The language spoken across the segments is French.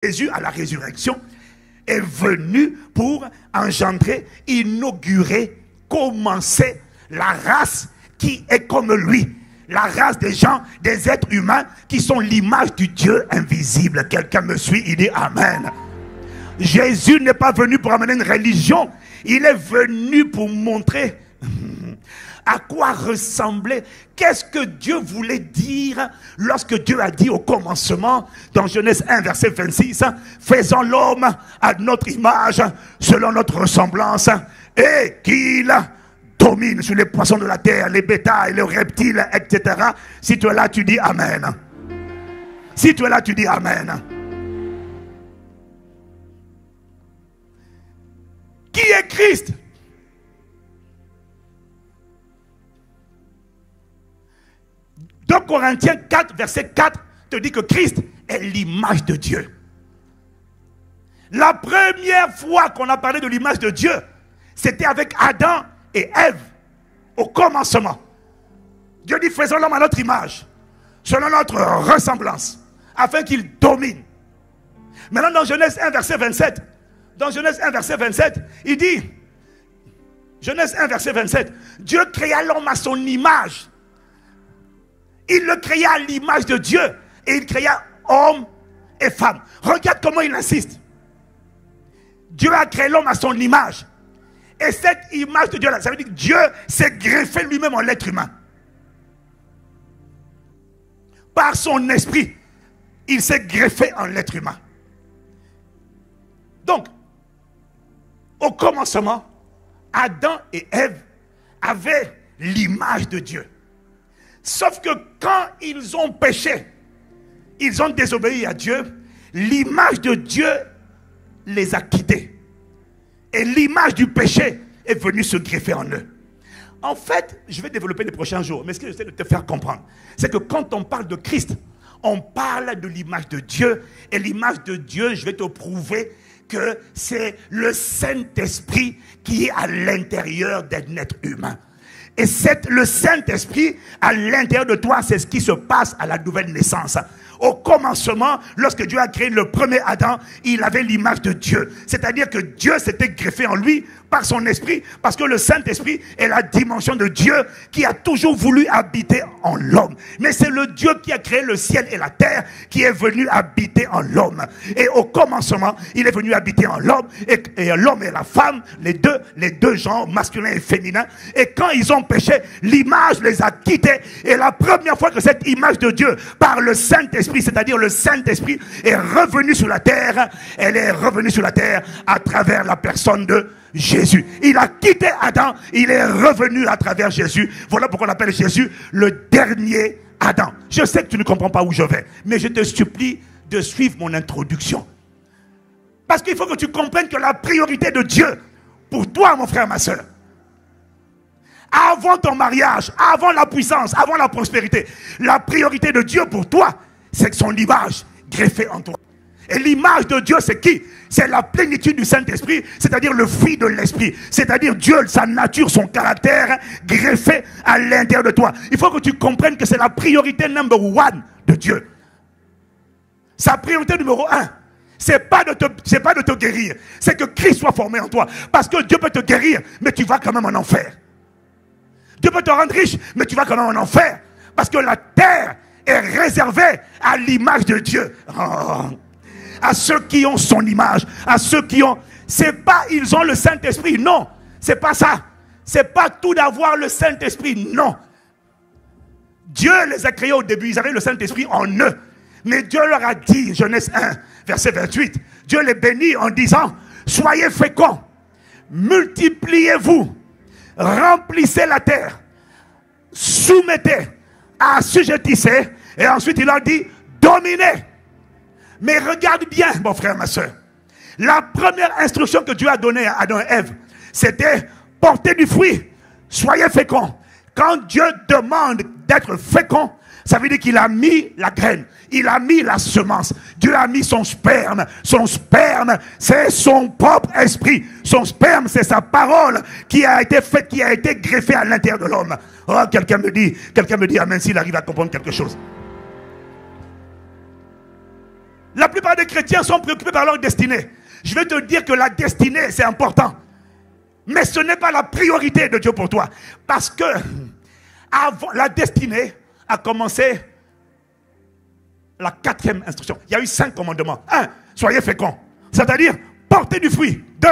Jésus, à la résurrection, est venu pour engendrer, inaugurer, commencer la race qui est comme lui. La race des gens, des êtres humains qui sont l'image du Dieu invisible. Quelqu'un me suit, il dit Amen. Jésus n'est pas venu pour amener une religion. Il est venu pour montrer à quoi ressemblait, qu'est-ce que Dieu voulait dire lorsque Dieu a dit au commencement, dans Genèse 1, verset 26, faisons l'homme à notre image, selon notre ressemblance, et qu'il domine sur les poissons de la terre, les bétails, les reptiles, etc. Si tu es là, tu dis Amen. Si tu es là, tu dis Amen. Qui est Christ? Dans Corinthiens 4, verset 4, te dit que Christ est l'image de Dieu. La première fois qu'on a parlé de l'image de Dieu, c'était avec Adam et Ève, au commencement. Dieu dit, faisons l'homme à notre image, selon notre ressemblance, afin qu'il domine. Maintenant, dans Genèse 1, verset 27, il dit, Genèse 1, verset 27, Dieu créa l'homme à son image. Il le créa à l'image de Dieu. Et il créa homme et femme. Regarde comment il insiste. Dieu a créé l'homme à son image. Et cette image de Dieu là, ça veut dire que Dieu s'est greffé lui-même en l'être humain. Par son esprit, il s'est greffé en l'être humain. Donc, au commencement, Adam et Ève avaient l'image de Dieu. Sauf que quand ils ont péché, ils ont désobéi à Dieu, l'image de Dieu les a quittés. Et l'image du péché est venue se greffer en eux. En fait, je vais développer les prochains jours, mais ce que j'essaie de te faire comprendre, c'est que quand on parle de Christ, on parle de l'image de Dieu. Et l'image de Dieu, je vais te prouver que c'est le Saint-Esprit qui est à l'intérieur d'un être humain. Et le Saint-Esprit à l'intérieur de toi, c'est ce qui se passe à la nouvelle naissance. Au commencement, lorsque Dieu a créé le premier Adam, il avait l'image de Dieu. C'est-à-dire que Dieu s'était greffé en lui par son esprit, parce que le Saint-Esprit est la dimension de Dieu qui a toujours voulu habiter en l'homme. Mais c'est le Dieu qui a créé le ciel et la terre qui est venu habiter en l'homme. Et au commencement, il est venu habiter en l'homme, et l'homme et la femme, les deux genres, masculin et féminin. Et quand ils ont péché, l'image les a quittés. Et la première fois que cette image de Dieu, par le Saint-Esprit, c'est-à-dire le Saint-Esprit, est revenu sur la terre, elle est revenue sur la terre à travers la personne de Jésus. Il a quitté Adam, il est revenu à travers Jésus. Voilà pourquoi on appelle Jésus le dernier Adam. Je sais que tu ne comprends pas où je vais, mais je te supplie de suivre mon introduction. Parce qu'il faut que tu comprennes que la priorité de Dieu, pour toi mon frère, ma soeur, avant ton mariage, avant la puissance, avant la prospérité, la priorité de Dieu pour toi, c'est son image greffée en toi. Et l'image de Dieu, c'est qui? C'est la plénitude du Saint-Esprit, c'est-à-dire le fruit de l'Esprit. C'est-à-dire Dieu, sa nature, son caractère, greffé à l'intérieur de toi. Il faut que tu comprennes que c'est la priorité number one de Dieu. Sa priorité numéro un, c'est pas de te guérir, c'est que Christ soit formé en toi. Parce que Dieu peut te guérir, mais tu vas quand même en enfer. Dieu peut te rendre riche, mais tu vas quand même en enfer. Parce que la terre est réservée à l'image de Dieu. Oh. À ceux qui ont son image, à ceux qui ont... C'est pas ils ont le Saint-Esprit, non. C'est pas ça. C'est pas tout d'avoir le Saint-Esprit, non. Dieu les a créés au début, ils avaient le Saint-Esprit en eux. Mais Dieu leur a dit, Genèse 1, verset 28, Dieu les bénit en disant, soyez féconds, multipliez-vous, remplissez la terre, soumettez, assujettissez, et ensuite il leur dit, dominez. Mais regarde bien, mon frère, ma soeur. La première instruction que Dieu a donnée à Adam et Ève, c'était porter du fruit, soyez féconds. Quand Dieu demande d'être fécond, ça veut dire qu'il a mis la graine, il a mis la semence. Dieu a mis son sperme. Son sperme, c'est son propre esprit. Son sperme, c'est sa parole qui a été faite, qui a été greffée à l'intérieur de l'homme. Oh, quelqu'un me dit amen s'il arrive à comprendre quelque chose. La plupart des chrétiens sont préoccupés par leur destinée. Je vais te dire que la destinée, c'est important. Mais ce n'est pas la priorité de Dieu pour toi. Parce que avant, la destinée a commencé la 4e instruction. Il y a eu 5 commandements. 1, soyez féconds. C'est-à-dire, portez du fruit. 2,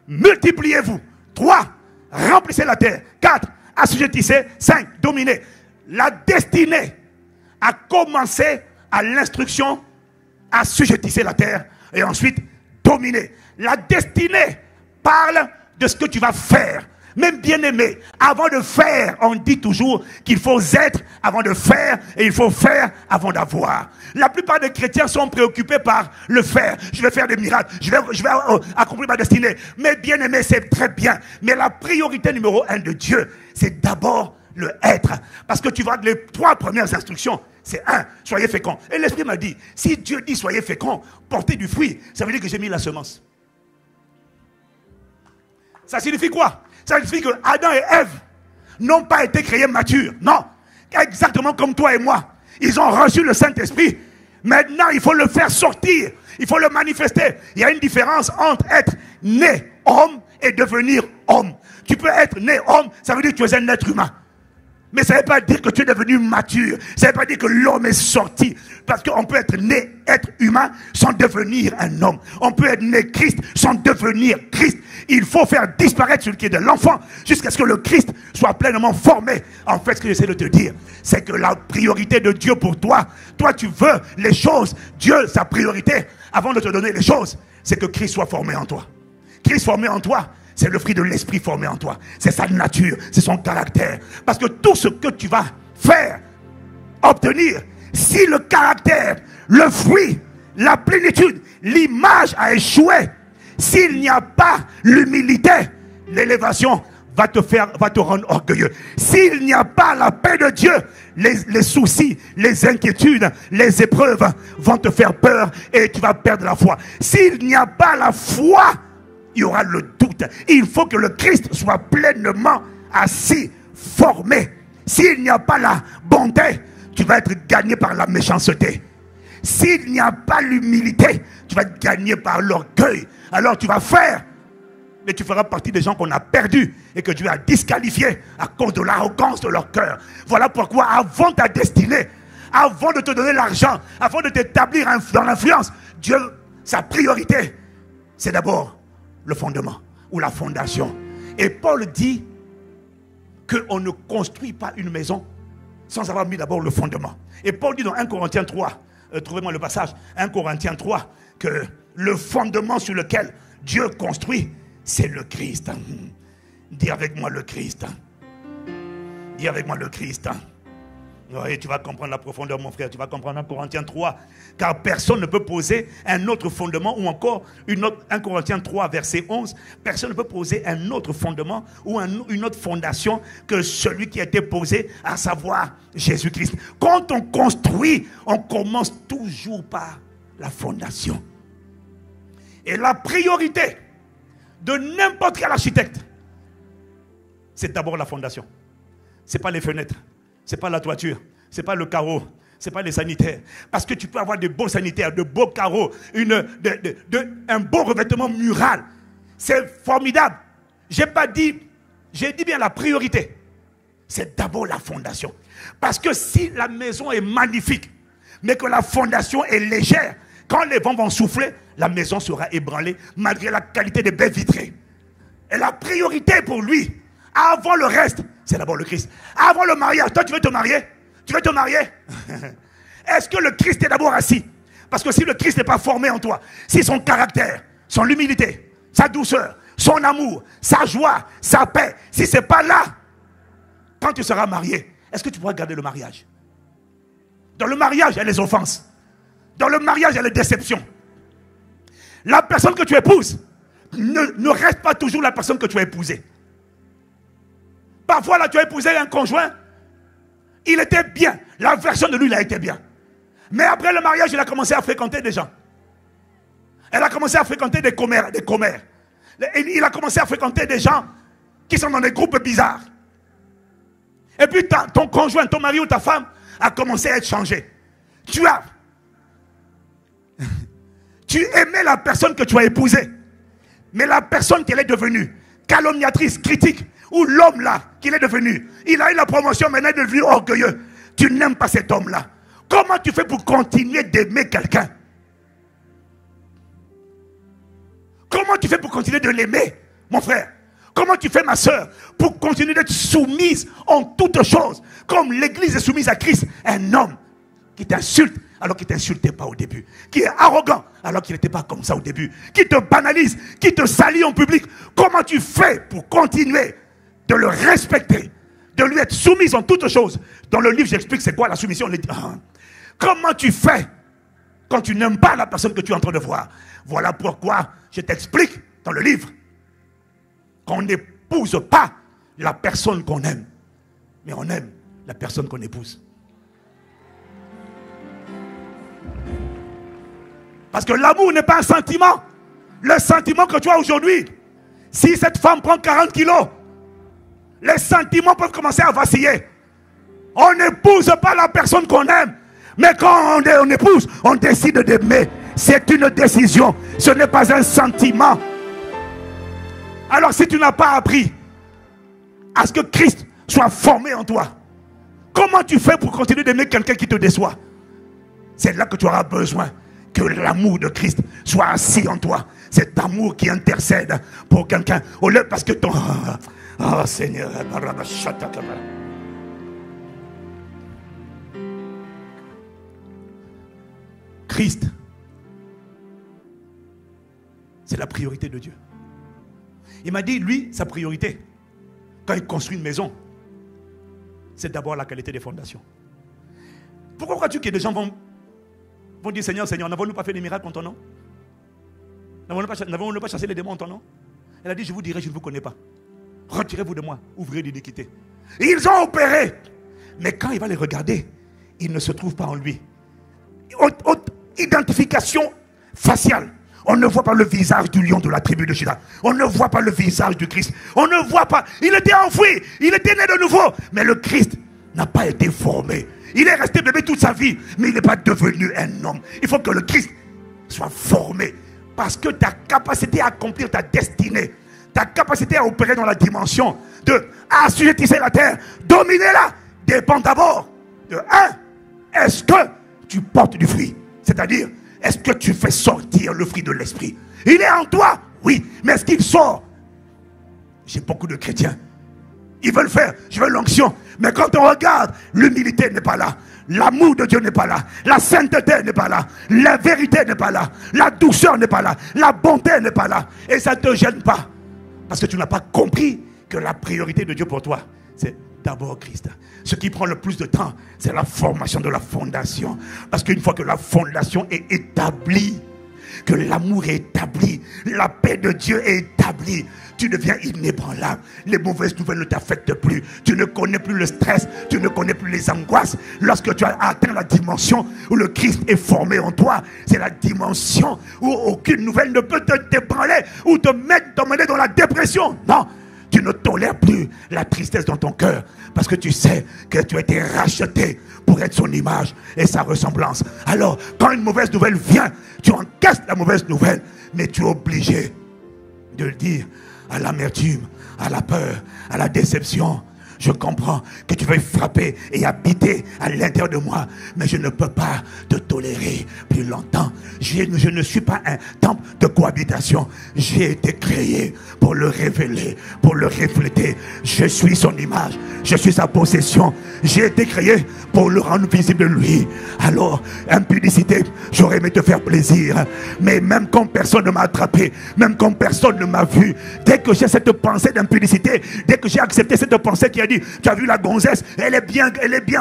multipliez-vous. 3, remplissez la terre. 4, assujettissez. 5, dominez. La destinée a commencé à l'instruction, assujettissez la terre. Et ensuite, dominer. La destinée parle de ce que tu vas faire. Même bien aimé, avant de faire, on dit toujours qu'il faut être avant de faire et il faut faire avant d'avoir. La plupart des chrétiens sont préoccupés par le faire. Je vais faire des miracles, je vais accomplir ma destinée. Mais bien aimé, c'est très bien. Mais la priorité numéro 1 de Dieu, c'est d'abord le être. Parce que tu vois, les 3 premières instructions, c'est 1, soyez féconds. Et l'Esprit m'a dit, si Dieu dit soyez féconds, portez du fruit, ça veut dire que j'ai mis la semence. Ça signifie quoi? Ça signifie que Adam et Ève n'ont pas été créés matures. Non. Exactement comme toi et moi. Ils ont reçu le Saint-Esprit. Maintenant, il faut le faire sortir. Il faut le manifester. Il y a une différence entre être né homme et devenir homme. Tu peux être né homme, ça veut dire que tu es un être humain. Mais ça ne veut pas dire que tu es devenu mature. Ça ne veut pas dire que l'homme est sorti. Parce qu'on peut être né, être humain, sans devenir un homme. On peut être né Christ, sans devenir Christ. Il faut faire disparaître celui qui est de l'enfant, jusqu'à ce que le Christ soit pleinement formé. En fait, ce que j'essaie de te dire, c'est que la priorité de Dieu pour toi, toi tu veux les choses. Dieu, sa priorité, avant de te donner les choses, c'est que Christ soit formé en toi. Christ formé en toi, c'est le fruit de l'esprit formé en toi. C'est sa nature, c'est son caractère. Parce que tout ce que tu vas faire, obtenir, si le caractère, le fruit, la plénitude, l'image a échoué, s'il n'y a pas l'humilité, l'élévation va te rendre orgueilleux. S'il n'y a pas la paix de Dieu, les soucis, les inquiétudes, les épreuves vont te faire peur et tu vas perdre la foi. S'il n'y a pas la foi, il y aura le doute. Il faut que le Christ soit pleinement assis, formé. S'il n'y a pas la bonté, tu vas être gagné par la méchanceté. S'il n'y a pas l'humilité, tu vas être gagné par l'orgueil. Alors tu vas faire, mais tu feras partie des gens qu'on a perdus et que Dieu a disqualifiés à cause de l'arrogance de leur cœur. Voilà pourquoi avant ta destinée, avant de te donner l'argent, avant de t'établir dans l'influence, Dieu, sa priorité, c'est d'abord le fondement ou la fondation. Et Paul dit qu'on ne construit pas une maison sans avoir mis d'abord le fondement. Et Paul dit dans 1 Corinthiens 3, trouvez-moi le passage, 1 Corinthiens 3, que le fondement sur lequel Dieu construit, c'est le Christ. Dis avec moi le Christ. Dis avec moi le Christ. Oui, tu vas comprendre la profondeur, mon frère. Tu vas comprendre 1 Corinthiens 3. Car personne ne peut poser un autre fondement, ou encore 1 Corinthiens 3, verset 11. Personne ne peut poser un autre fondement ou une autre fondation que celui qui a été posé, à savoir Jésus-Christ. Quand on construit, on commence toujours par la fondation. Et la priorité de n'importe quel architecte, c'est d'abord la fondation. Ce n'est pas les fenêtres. Ce n'est pas la toiture, ce n'est pas le carreau, ce n'est pas les sanitaires. Parce que tu peux avoir de beaux sanitaires, de beaux carreaux, un beau revêtement mural. C'est formidable. J'ai dit bien la priorité. C'est d'abord la fondation. Parce que si la maison est magnifique, mais que la fondation est légère, quand les vents vont souffler, la maison sera ébranlée malgré la qualité des baies vitrées. Et la priorité pour lui, avant le reste, c'est d'abord le Christ. Avant le mariage, toi tu veux te marier? Tu veux te marier? Est-ce que le Christ est d'abord assis? Parce que si le Christ n'est pas formé en toi, si son caractère, son humilité, sa douceur, son amour, sa joie, sa paix, si ce n'est pas là, quand tu seras marié, est-ce que tu pourras garder le mariage? Dans le mariage, il y a les offenses. Dans le mariage, il y a les déceptions. La personne que tu épouses ne reste pas toujours la personne que tu as épousée. Parfois, là, tu as épousé un conjoint, il était bien. La version de lui, il a été bien. Mais après le mariage, il a commencé à fréquenter des gens. Elle a commencé à fréquenter des commères. Il a commencé à fréquenter des gens qui sont dans des groupes bizarres. Et puis, ton conjoint, ton mari ou ta femme a commencé à être changé. Tu as tu aimais la personne que tu as épousée. Mais la personne qu'elle est devenue, calomniatrice, critique, ou l'homme là qu'il est devenu, il a eu la promotion, maintenant il est devenu orgueilleux. Tu n'aimes pas cet homme-là. Comment tu fais pour continuer d'aimer quelqu'un? Comment tu fais pour continuer de l'aimer, mon frère? Comment tu fais, ma soeur, pour continuer d'être soumise en toutes choses, comme l'église est soumise à Christ? Un homme qui t'insulte alors qu'il ne t'insultait pas au début, qui est arrogant alors qu'il n'était pas comme ça au début, qui te banalise, qui te salit en public. Comment tu fais pour continuer de le respecter, de lui être soumise en toutes choses? Dans le livre, j'explique c'est quoi la soumission. Comment tu fais quand tu n'aimes pas la personne que tu es en train de voir? Voilà pourquoi je t'explique dans le livre qu'on n'épouse pas la personne qu'on aime, mais on aime la personne qu'on épouse. Parce que l'amour n'est pas un sentiment. Le sentiment que tu as aujourd'hui, si cette femme prend 40 kilos, les sentiments peuvent commencer à vaciller. On n'épouse pas la personne qu'on aime. Mais quand on épouse, on décide d'aimer. C'est une décision. Ce n'est pas un sentiment. Alors si tu n'as pas appris à ce que Christ soit formé en toi, comment tu fais pour continuer d'aimer quelqu'un qui te déçoit? C'est là que tu auras besoin que l'amour de Christ soit assis en toi. Cet amour qui intercède pour quelqu'un. Au lieu parce que ton... Oh Seigneur. Christ, c'est la priorité de Dieu. Il m'a dit, lui, sa priorité, quand il construit une maison, c'est d'abord la qualité des fondations. Pourquoi crois-tu que des gens vont dire, Seigneur, Seigneur, n'avons-nous pas fait des miracles en ton nom? N'avons-nous pas chassé les démons en ton nom? Elle a dit, je vous dirai, je ne vous connais pas. Retirez-vous de moi, ouvrez l'iniquité. Ils ont opéré. Mais quand il va les regarder, ils ne se trouvent pas en lui. Identification faciale. On ne voit pas le visage du lion de la tribu de Juda. On ne voit pas le visage du Christ. On ne voit pas. Il était enfoui. Il était né de nouveau. Mais le Christ n'a pas été formé. Il est resté bébé toute sa vie. Mais il n'est pas devenu un homme. Il faut que le Christ soit formé. Parce que ta capacité à accomplir ta destinée, ta capacité à opérer dans la dimension de assujettir la terre, dominer-la, dépend d'abord de est-ce que tu portes du fruit? C'est-à-dire, est-ce que tu fais sortir le fruit de l'esprit? Il est en toi, oui, mais est-ce qu'il sort? J'ai beaucoup de chrétiens. Ils veulent faire, je veux l'onction. Mais quand on regarde, l'humilité n'est pas là. L'amour de Dieu n'est pas là. La sainteté n'est pas là. La vérité n'est pas là. La douceur n'est pas là. La bonté n'est pas là. Et ça ne te gêne pas. Parce que tu n'as pas compris que la priorité de Dieu pour toi, c'est d'abord Christ. Ce qui prend le plus de temps, c'est la formation de la fondation. Parce qu'une fois que la fondation est établie, que l'amour est établi, la paix de Dieu est établie, tu deviens inébranlable. Les mauvaises nouvelles ne t'affectent plus. Tu ne connais plus le stress, tu ne connais plus les angoisses. Lorsque tu as atteint la dimension où le Christ est formé en toi, c'est la dimension où aucune nouvelle ne peut te débranler ou te mener dans la dépression. Non, tu ne tolères plus la tristesse dans ton cœur parce que tu sais que tu as été racheté pour être son image et sa ressemblance. Alors, quand une mauvaise nouvelle vient, tu encaisses la mauvaise nouvelle, mais tu es obligé de le dire à l'amertume, à la peur, à la déception. Je comprends que tu veuilles frapper et habiter à l'intérieur de moi, mais je ne peux pas te tolérer plus longtemps. Je ne suis pas un temple de cohabitation. J'ai été créé pour le révéler, pour le refléter. Je suis son image, je suis sa possession. J'ai été créé pour le rendre visible de lui. Alors, impudicité, j'aurais aimé te faire plaisir, mais même quand personne ne m'a attrapé, même quand personne ne m'a vu, dès que j'ai cette pensée d'impudicité, dès que j'ai accepté cette pensée qui a dit, tu as vu la gonzesse, elle est bien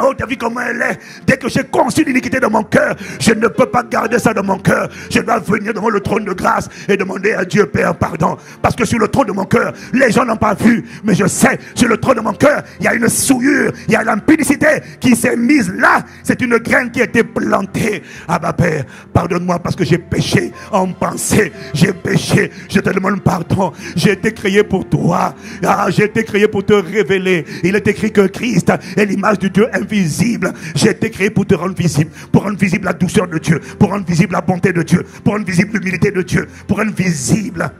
haute, tu as vu comment elle est. Dès que j'ai conçu l'iniquité dans mon cœur, je ne peux pas garder ça dans mon cœur. Je dois venir devant le trône de grâce et demander à Dieu, Père, pardon. Parce que sur le trône de mon cœur, les gens n'ont pas vu, mais je sais, sur le trône de mon cœur, il y a une souillure, il y a l'impudicité qui s'est mise là. C'est une graine qui a été plantée. Ah bah Père, pardonne-moi parce que j'ai péché en pensée, j'ai péché, je te demande pardon. J'ai été créé pour toi, j'ai été créé pour te révéler. Il est écrit que Christ est l'image de Dieu invisible. J'ai été créé pour te rendre visible. Pour rendre visible la douceur de Dieu. Pour rendre visible la bonté de Dieu. Pour rendre visible l'humilité de Dieu. Pour rendre visible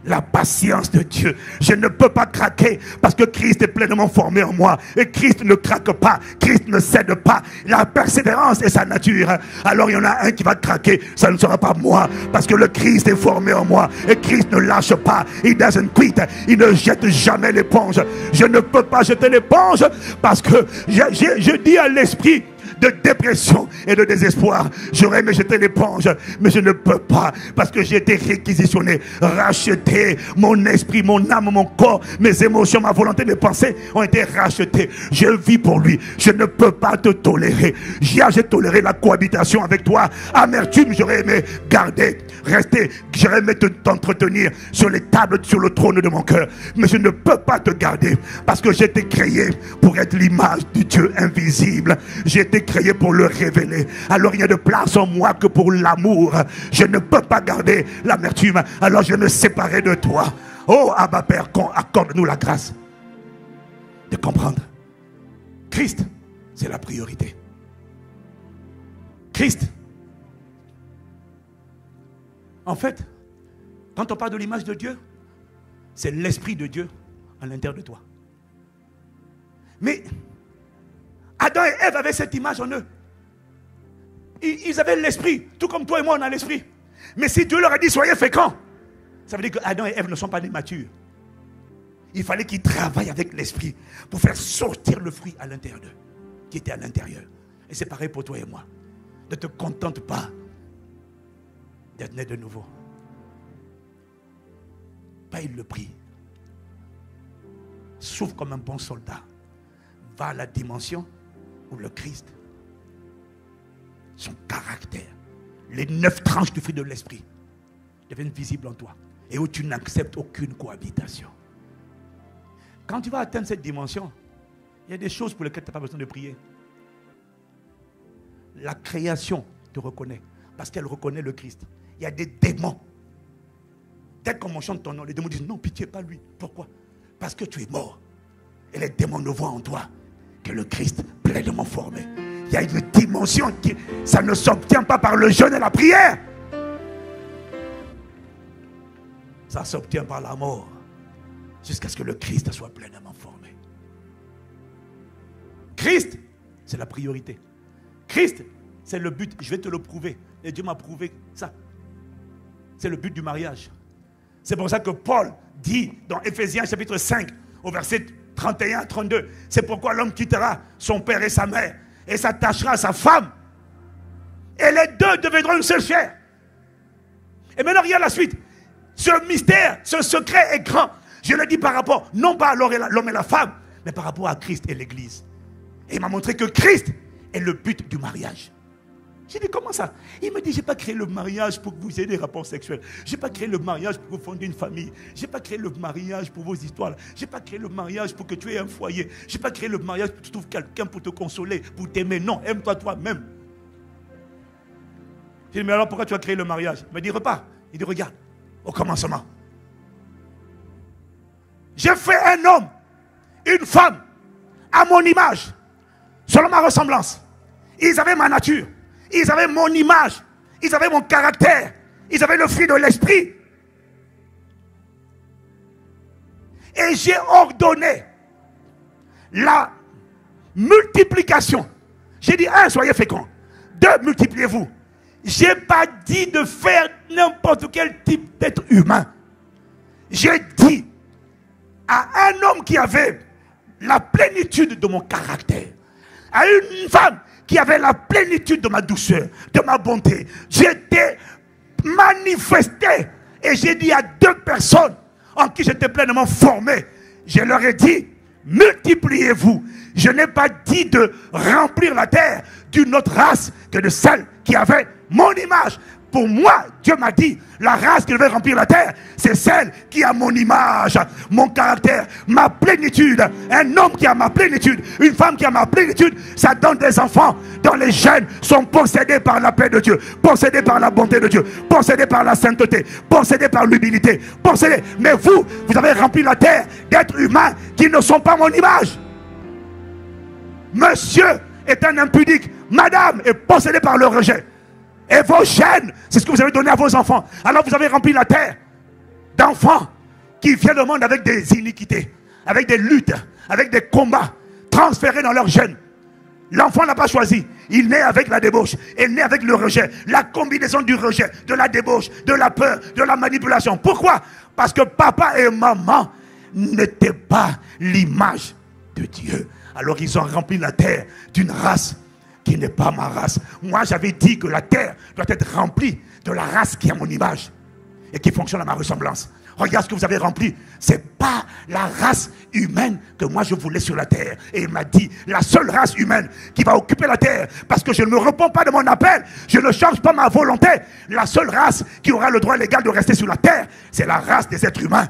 la patience de Dieu. Je ne peux pas craquer parce que Christ est pleinement formé en moi. Et Christ ne craque pas. Christ ne cède pas. La persévérance est sa nature. Alors il y en a un qui va craquer. Ça ne sera pas moi. Parce que le Christ est formé en moi. Et Christ ne lâche pas. He doesn't quit. Il ne jette jamais l'éponge. Je ne peux pas jeter l'éponge parce que je dis à l'esprit de dépression et de désespoir, j'aurais aimé jeter l'éponge, mais je ne peux pas, parce que j'ai été réquisitionné, racheté, mon esprit, mon âme, mon corps, mes émotions, ma volonté, mes pensées ont été rachetés. Je vis pour lui. Je ne peux pas te tolérer. J'ai toléré la cohabitation avec toi. Amertume, j'aurais aimé garder, rester, j'aurais aimé t'entretenir sur les tables, sur le trône de mon cœur, mais je ne peux pas te garder, parce que j'ai été créé pour être l'image du Dieu invisible. J'ai été créé pour le révéler. Alors il y a de place en moi que pour l'amour. Je ne peux pas garder l'amertume. Alors je vais me séparer de toi. Oh Abba Père, accorde-nous la grâce de comprendre. Christ, c'est la priorité. Christ. En fait, quand on parle de l'image de Dieu, c'est l'esprit de Dieu à l'intérieur de toi. Mais Adam et Ève avaient cette image en eux. Ils avaient l'esprit, tout comme toi et moi on a l'esprit. Mais si Dieu leur a dit soyez féconds, ça veut dire que Adam et Ève ne sont pas des matures. Il fallait qu'ils travaillent avec l'esprit pour faire sortir le fruit à l'intérieur d'eux, qui était à l'intérieur. Et c'est pareil pour toi et moi. Ne te contente pas d'être né de nouveau. Paye le prix. Souffre comme un bon soldat. Va à la dimension où le Christ, son caractère, les 9 tranches du fruit de l'esprit deviennent visibles en toi et où tu n'acceptes aucune cohabitation. Quand tu vas atteindre cette dimension, il y a des choses pour lesquelles tu n'as pas besoin de prier. La création te reconnaît parce qu'elle reconnaît le Christ. Il y a des démons. Dès qu'on chante ton nom, les démons disent non, pitié, pas lui. Pourquoi? Parce que tu es mort. Et les démons ne voient en toi que le Christ pleinement formé. Il y a une dimension qui, ça ne s'obtient pas par le jeûne et la prière. Ça s'obtient par la mort. Jusqu'à ce que le Christ soit pleinement formé. Christ, c'est la priorité. Christ, c'est le but. Je vais te le prouver. Et Dieu m'a prouvé ça. C'est le but du mariage. C'est pour ça que Paul dit dans Éphésiens chapitre 5, au verset 31 à 32, c'est pourquoi l'homme quittera son père et sa mère et s'attachera à sa femme. Et les deux deviendront une seule chair. Et maintenant, regarde la suite. Ce mystère, ce secret est grand. Je le dis par rapport, non pas à l'homme et la femme, mais par rapport à Christ et l'Église. Et il m'a montré que Christ est le but du mariage. J'ai dit, comment ça? Il me dit, je n'ai pas créé le mariage pour que vous ayez des rapports sexuels. Je n'ai pas créé le mariage pour que vous fondiez une famille. Je n'ai pas créé le mariage pour vos histoires. Je n'ai pas créé le mariage pour que tu aies un foyer. Je n'ai pas créé le mariage pour que tu trouves quelqu'un pour te consoler, pour t'aimer. Non, aime-toi toi-même. J'ai dit, mais alors pourquoi tu as créé le mariage? Il me dit, repars. Il dit, regarde, au commencement. J'ai fait un homme, une femme, à mon image, selon ma ressemblance. Ils avaient ma nature. Ils avaient mon image. Ils avaient mon caractère. Ils avaient le fruit de l'esprit. Et j'ai ordonné la multiplication. J'ai dit, 1, soyez féconds. 2, multipliez-vous. Je n'ai pas dit de faire n'importe quel type d'être humain. J'ai dit à un homme qui avait la plénitude de mon caractère, à une femme qui avait la plénitude de ma douceur, de ma bonté. J'étais manifesté et j'ai dit à 2 personnes en qui j'étais pleinement formé, je leur ai dit, multipliez-vous. Je n'ai pas dit de remplir la terre d'une autre race que de celle qui avait mon image. pour moi, Dieu m'a dit, la race qui devait remplir la terre, c'est celle qui a mon image, mon caractère, ma plénitude. Un homme qui a ma plénitude, une femme qui a ma plénitude, ça donne des enfants dont les gènes sont possédés par la paix de Dieu, possédés par la bonté de Dieu, possédés par la sainteté, possédés par l'humilité, possédés. Mais vous avez rempli la terre d'êtres humains qui ne sont pas mon image. Monsieur est un impudique, madame est possédée par le rejet. Et vos gènes, c'est ce que vous avez donné à vos enfants. Alors vous avez rempli la terre d'enfants qui viennent au monde avec des iniquités, avec des luttes, avec des combats transférés dans leurs gènes. L'enfant n'a pas choisi. Il naît avec la débauche. Il naît avec le rejet. La combinaison du rejet, de la débauche, de la peur, de la manipulation. Pourquoi? Parce que papa et maman n'étaient pas l'image de Dieu. Alors ils ont rempli la terre d'une race qui n'est pas ma race. Moi j'avais dit que la terre doit être remplie de la race qui a mon image et qui fonctionne à ma ressemblance. Regarde ce que vous avez rempli. C'est pas la race humaine que moi je voulais sur la terre. Et il m'a dit, la seule race humaine qui va occuper la terre, parce que je ne me réponds pas de mon appel, je ne change pas ma volonté. La seule race qui aura le droit légal de rester sur la terre, c'est la race des êtres humains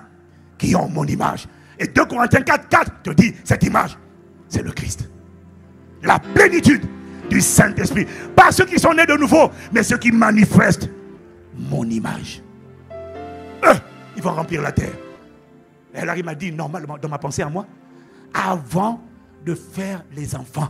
qui ont mon image. Et 2 Corinthiens 4:4 te dit, cette image, c'est le Christ. La plénitude du Saint-Esprit. Pas ceux qui sont nés de nouveau, mais ceux qui manifestent mon image. Eux, ils vont remplir la terre. Et alors il m'a dit, normalement, dans ma pensée à moi, avant de faire les enfants,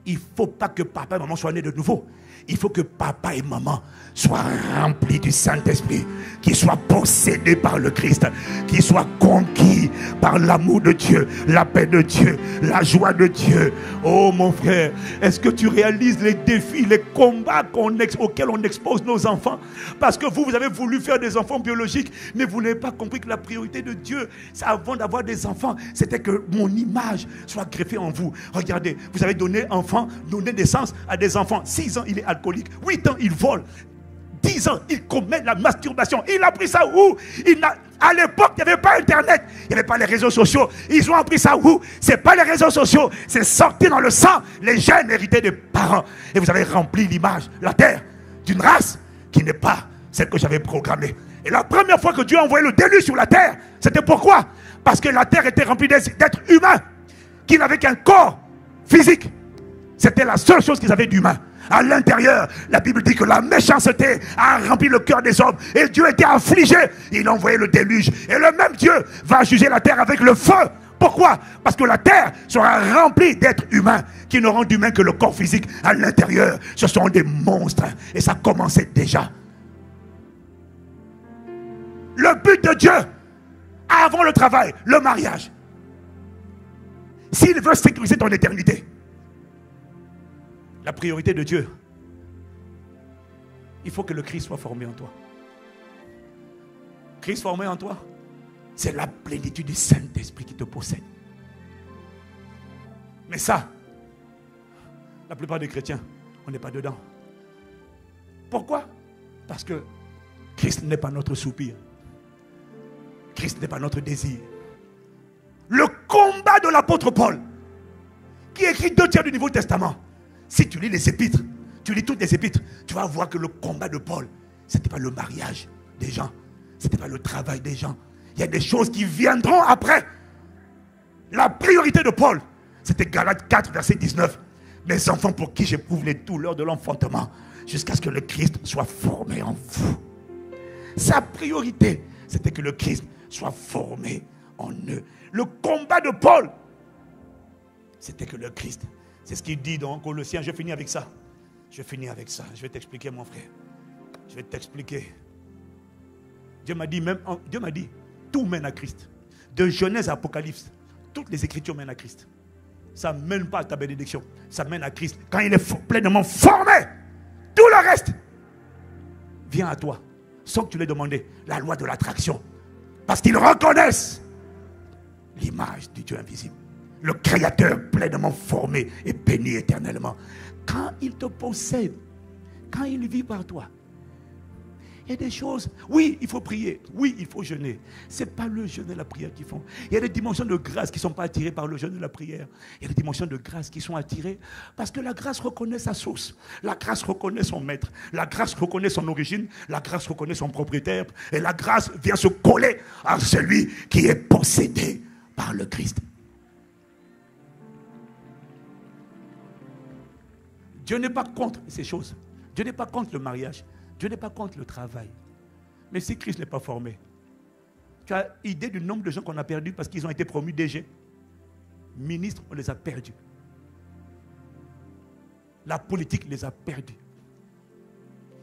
il ne faut pas que papa et maman soient nés de nouveau. Il faut que papa et maman soient remplis du Saint-Esprit, qu'ils soient possédés par le Christ, qu'ils soient conquis par l'amour de Dieu, la paix de Dieu, la joie de Dieu. Oh mon frère, est-ce que tu réalises les défis, les combats auxquels on expose nos enfants? Parce que vous avez voulu faire des enfants biologiques, mais vous n'avez pas compris que la priorité de Dieu, avant d'avoir des enfants, c'était que mon image soit greffée en vous. Regardez, vous avez donné naissance à des enfants. 6 ans, il est alcoolique. 8 ans, il vole. 10 ans, il commet la masturbation. Il a pris ça où? À l'époque, il n'y avait pas Internet. Il n'y avait pas les réseaux sociaux. Ils ont appris ça où? Ce n'est pas les réseaux sociaux. C'est sorti dans le sang. Les gènes hérités des parents. Et vous avez rempli l'image, la terre, d'une race qui n'est pas celle que j'avais programmée. Et la première fois que Dieu a envoyé le déluge sur la terre, c'était pourquoi? Parce que la terre était remplie d'êtres humains qui n'avaient qu'un corps physique. C'était la seule chose qu'ils avaient d'humain. À l'intérieur, la Bible dit que la méchanceté a rempli le cœur des hommes. Et Dieu était affligé. Il a envoyé le déluge. Et le même Dieu va juger la terre avec le feu. Pourquoi? Parce que la terre sera remplie d'êtres humains qui n'auront d'humain que le corps physique. À l'intérieur, ce sont des monstres. Et ça commençait déjà. Le but de Dieu, avant le travail, le mariage, s'il veut sécuriser ton éternité, la priorité de Dieu, il faut que le Christ soit formé en toi. Christ formé en toi, c'est la plénitude du Saint-Esprit qui te possède. Mais ça, la plupart des chrétiens, on n'est pas dedans. Pourquoi? Parce que Christ n'est pas notre soupir. Christ n'est pas notre désir. Le combat de l'apôtre Paul, qui écrit 2 tiers du Nouveau Testament, si tu lis les épîtres, tu lis toutes les épîtres, tu vas voir que le combat de Paul, ce n'était pas le mariage des gens, ce n'était pas le travail des gens. Il y a des choses qui viendront après. La priorité de Paul, c'était Galates 4, verset 19. Mes enfants, pour qui j'éprouve les douleurs de l'enfantement, jusqu'à ce que le Christ soit formé en vous. Sa priorité, c'était que le Christ soit formé en eux. Le combat de Paul, c'était que le Christ. C'est ce qu'il dit dans Colossiens. Je finis avec ça. Je finis avec ça. Je vais t'expliquer, mon frère. Je vais t'expliquer. Dieu m'a dit, tout mène à Christ. De Genèse à Apocalypse, toutes les Écritures mènent à Christ. Ça ne mène pas à ta bénédiction. Ça mène à Christ. Quand il est pleinement formé, tout le reste vient à toi. Sans que tu l'aies demandé. La loi de l'attraction. Parce qu'ils reconnaissent l'image du Dieu invisible. Le Créateur pleinement formé et béni éternellement. Quand il te possède, quand il vit par toi, Il y a des choses, oui, il faut prier, oui, il faut jeûner. Ce n'est pas le jeûne et la prière qu'ils font. Il y a des dimensions de grâce qui ne sont pas attirées par le jeûne et la prière. Il y a des dimensions de grâce qui sont attirées parce que la grâce reconnaît sa source. La grâce reconnaît son maître. La grâce reconnaît son origine. La grâce reconnaît son propriétaire. Et la grâce vient se coller à celui qui est possédé par le Christ. Dieu n'est pas contre ces choses. Dieu n'est pas contre le mariage. Dieu n'est pas contre le travail. Mais si Christ n'est pas formé, tu as idée du nombre de gens qu'on a perdus parce qu'ils ont été promus DG. Ministres, on les a perdus. La politique les a perdus.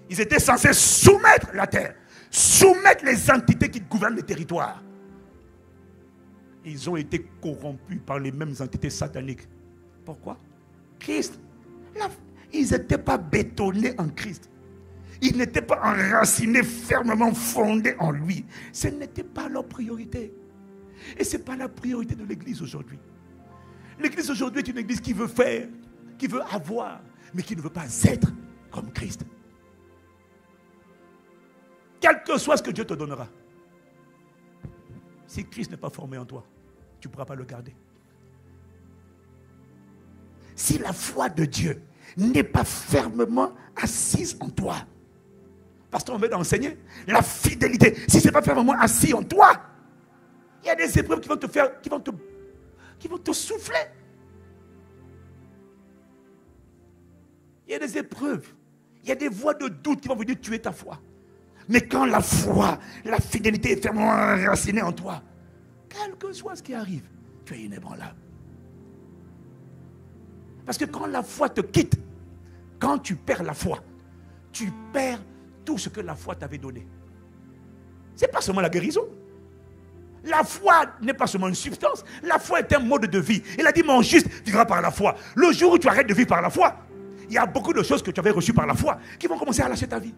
Ils étaient censés soumettre la terre, soumettre les entités qui gouvernent les territoires. Ils ont été corrompus par les mêmes entités sataniques. Pourquoi? Christ. Ils n'étaient pas bétonnés en Christ. Ils n'étaient pas enracinés, fermement fondés en lui. Ce n'était pas leur priorité. Et ce n'est pas la priorité de l'Église aujourd'hui. L'Église aujourd'hui est une Église qui veut faire, qui veut avoir, mais qui ne veut pas être comme Christ. Quel que soit ce que Dieu te donnera, si Christ n'est pas formé en toi, tu ne pourras pas le garder. Si la foi de Dieu n'est pas fermement assise en toi, parce qu'on veut d'enseigner la fidélité. Si ce n'est pas fermement assis en toi, il y a des épreuves qui vont te faire, qui vont te souffler. Il y a des épreuves, il y a des voix de doute qui vont venir tuer ta foi. Mais quand la foi, la fidélité est fermement enracinée en toi, quel que soit ce qui arrive, tu es inébranlable. Parce que quand la foi te quitte, quand tu perds la foi, tu perds tout ce que la foi t'avait donné. Ce n'est pas seulement la guérison. La foi n'est pas seulement une substance. La foi est un mode de vie. Il a dit, mon juste vivra par la foi. Le jour où tu arrêtes de vivre par la foi, il y a beaucoup de choses que tu avais reçues par la foi qui vont commencer à lâcher ta vie.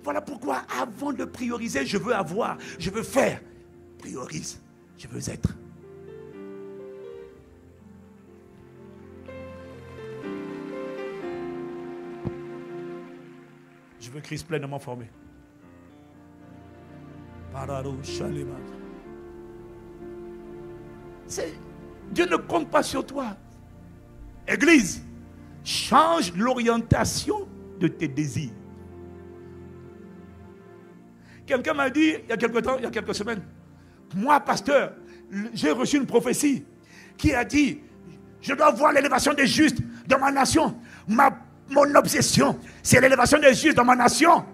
Voilà pourquoi, avant de prioriser, je veux avoir, je veux faire, priorise, je veux être. Je veux Christ pleinement formé. Dieu ne compte pas sur toi. Église, change l'orientation de tes désirs. Quelqu'un m'a dit, il y a quelque temps, il y a quelques semaines, moi, pasteur, j'ai reçu une prophétie qui a dit, je dois voir l'élévation des justes dans ma nation. Mon obsession, c'est l'élévation des justes dans ma nation.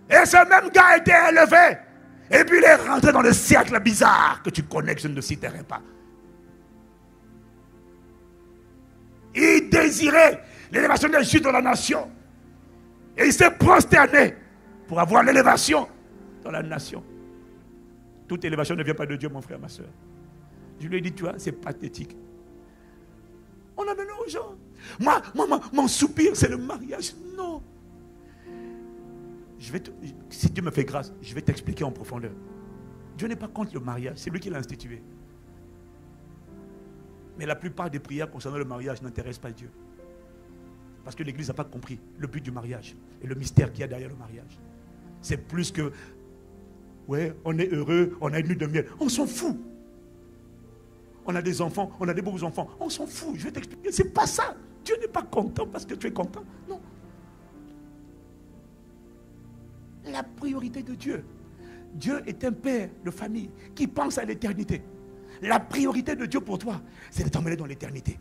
Et ce même gars a été élevé. Et puis il est rentré dans le cercle bizarre que tu connais, que je ne citerai pas. Il désirait l'élévation des justes dans la nation. Et il s'est prosterné pour avoir l'élévation dans la nation. Toute élévation ne vient pas de Dieu, mon frère, ma soeur. Je lui ai dit, tu vois, c'est pathétique. On a donné aux gens. Moi, mon soupir, c'est le mariage. Non. Si Dieu me fait grâce, je vais t'expliquer en profondeur. Dieu n'est pas contre le mariage, c'est lui qui l'a institué. Mais la plupart des prières concernant le mariage n'intéressent pas Dieu. Parce que l'Église n'a pas compris le but du mariage et le mystère qu'il y a derrière le mariage. C'est plus que, ouais, on est heureux, on a une nuit de miel. On s'en fout. On a des enfants, on a des beaux enfants. On s'en fout, je vais t'expliquer. C'est pas ça. Dieu n'est pas content parce que tu es content. Non. La priorité de Dieu. Dieu est un père de famille qui pense à l'éternité. La priorité de Dieu pour toi, c'est de t'emmener dans l'éternité.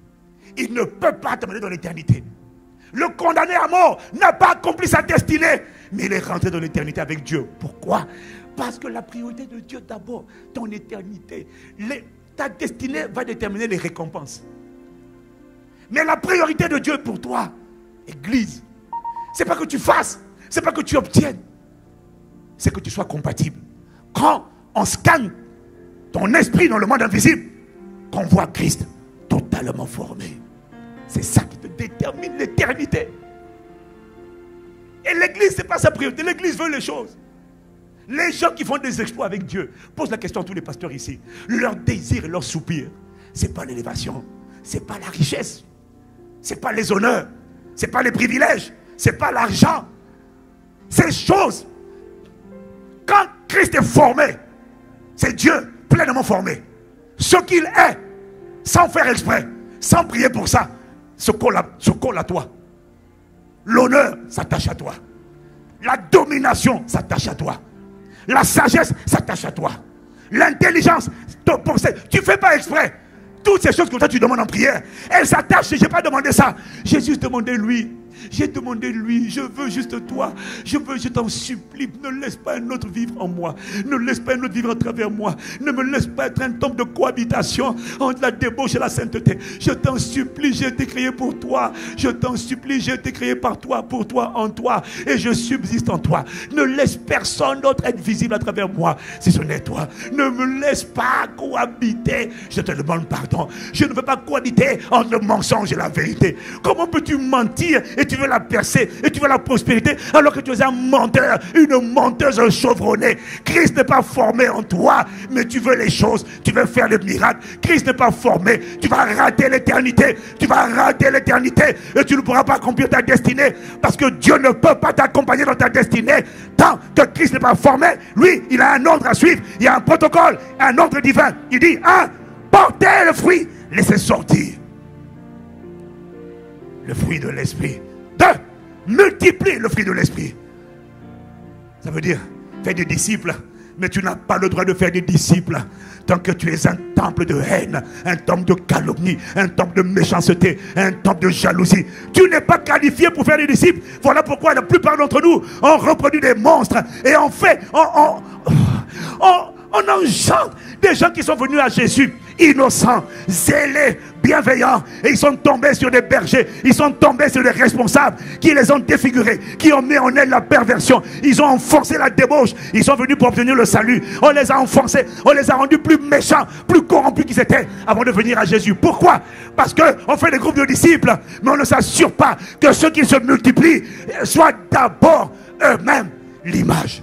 Il ne peut pas t'emmener dans l'éternité. Le condamné à mort n'a pas accompli sa destinée, mais il est rentré dans l'éternité avec Dieu. Pourquoi? Parce que la priorité de Dieu d'abord, ton éternité. Ta destinée va déterminer les récompenses. Mais la priorité de Dieu pour toi, Église, c'est pas que tu fasses, c'est pas que tu obtiennes, c'est que tu sois compatible. Quand on scanne ton esprit dans le monde invisible, qu'on voit Christ totalement formé, c'est ça qui te détermine l'éternité. Et l'Église, ce n'est pas sa priorité. L'Église veut les choses. Les gens qui font des exploits avec Dieu, posent la question à tous les pasteurs ici. Leur désir et leur soupir, ce n'est pas l'élévation, ce n'est pas la richesse, ce n'est pas les honneurs, ce n'est pas les privilèges, ce n'est pas l'argent. ces choses, quand Christ est formé, c'est Dieu pleinement formé. Ce qu'il est, sans faire exprès, sans prier pour ça, se colle à toi. L'honneur s'attache à toi. La domination s'attache à toi. La sagesse s'attache à toi. L'intelligence, tu ne fais pas exprès. Toutes ces choses que toi tu demandes en prière, elles s'attachent. Je n'ai pas demandé ça. J'ai juste demandé lui. J'ai demandé lui, je veux juste toi. Je t'en supplie, ne laisse pas un autre vivre en moi. Ne laisse pas un autre vivre à travers moi. Ne me laisse pas être un temple de cohabitation entre la débauche et la sainteté. Je t'en supplie, j'ai été créé pour toi. Je t'en supplie, j'ai été créé par toi, pour toi, en toi. Et je subsiste en toi. Ne laisse personne d'autre être visible à travers moi, si ce n'est toi. Ne me laisse pas cohabiter. Je te demande pardon. Je ne veux pas cohabiter entre le mensonge et la vérité. Comment peux-tu mentir et tu veux la percer et tu veux la prospérité alors que tu es un menteur, une menteuse chevronnée? Christ n'est pas formé en toi, mais tu veux les choses, tu veux faire les miracles. Christ n'est pas formé, tu vas rater l'éternité. Tu vas rater l'éternité et tu ne pourras pas accomplir ta destinée parce que Dieu ne peut pas t'accompagner dans ta destinée tant que Christ n'est pas formé. Lui, il a un ordre à suivre, il y a un protocole, un ordre divin. Il dit, portez le fruit, laissez sortir le fruit de l'esprit. 2. Multiplie le fruit de l'esprit. Ça veut dire, fais des disciples, mais tu n'as pas le droit de faire des disciples tant que tu es un temple de haine, un temple de calomnie, un temple de méchanceté, un temple de jalousie. Tu n'es pas qualifié pour faire des disciples. Voilà pourquoi la plupart d'entre nous, on reproduit des monstres et on fait, on engendre des gens qui sont venus à Jésus, innocents, zélés, bienveillants, et ils sont tombés sur des bergers, ils sont tombés sur des responsables qui les ont défigurés, qui ont mis en eux la perversion, ils ont enfoncé la débauche, ils sont venus pour obtenir le salut, on les a enfoncés, on les a rendus plus méchants, plus corrompus qu'ils étaient avant de venir à Jésus. Pourquoi? Parce qu'on fait des groupes de disciples, mais on ne s'assure pas que ceux qui se multiplient soient d'abord eux-mêmes l'image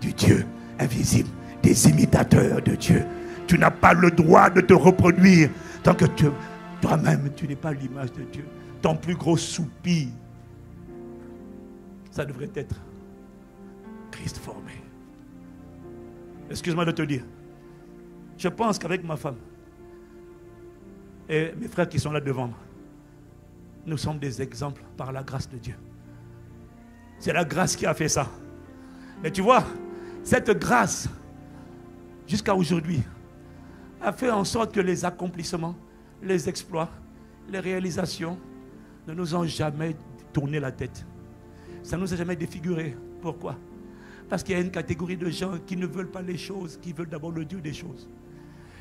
du Dieu invisible, des imitateurs de Dieu. Tu n'as pas le droit de te reproduire tant que toi-même, tu n'es pas l'image de Dieu. Ton plus gros soupir, ça devrait être Christ formé. Excuse-moi de te dire, je pense qu'avec ma femme et mes frères qui sont là devant moi, nous sommes des exemples par la grâce de Dieu. C'est la grâce qui a fait ça. Et tu vois, cette grâce, jusqu'à aujourd'hui, a fait en sorte que les accomplissements, les exploits, les réalisations ne nous ont jamais tourné la tête. Ça ne nous a jamais défiguré. Pourquoi? Parce qu'il y a une catégorie de gens qui ne veulent pas les choses, qui veulent d'abord le Dieu des choses.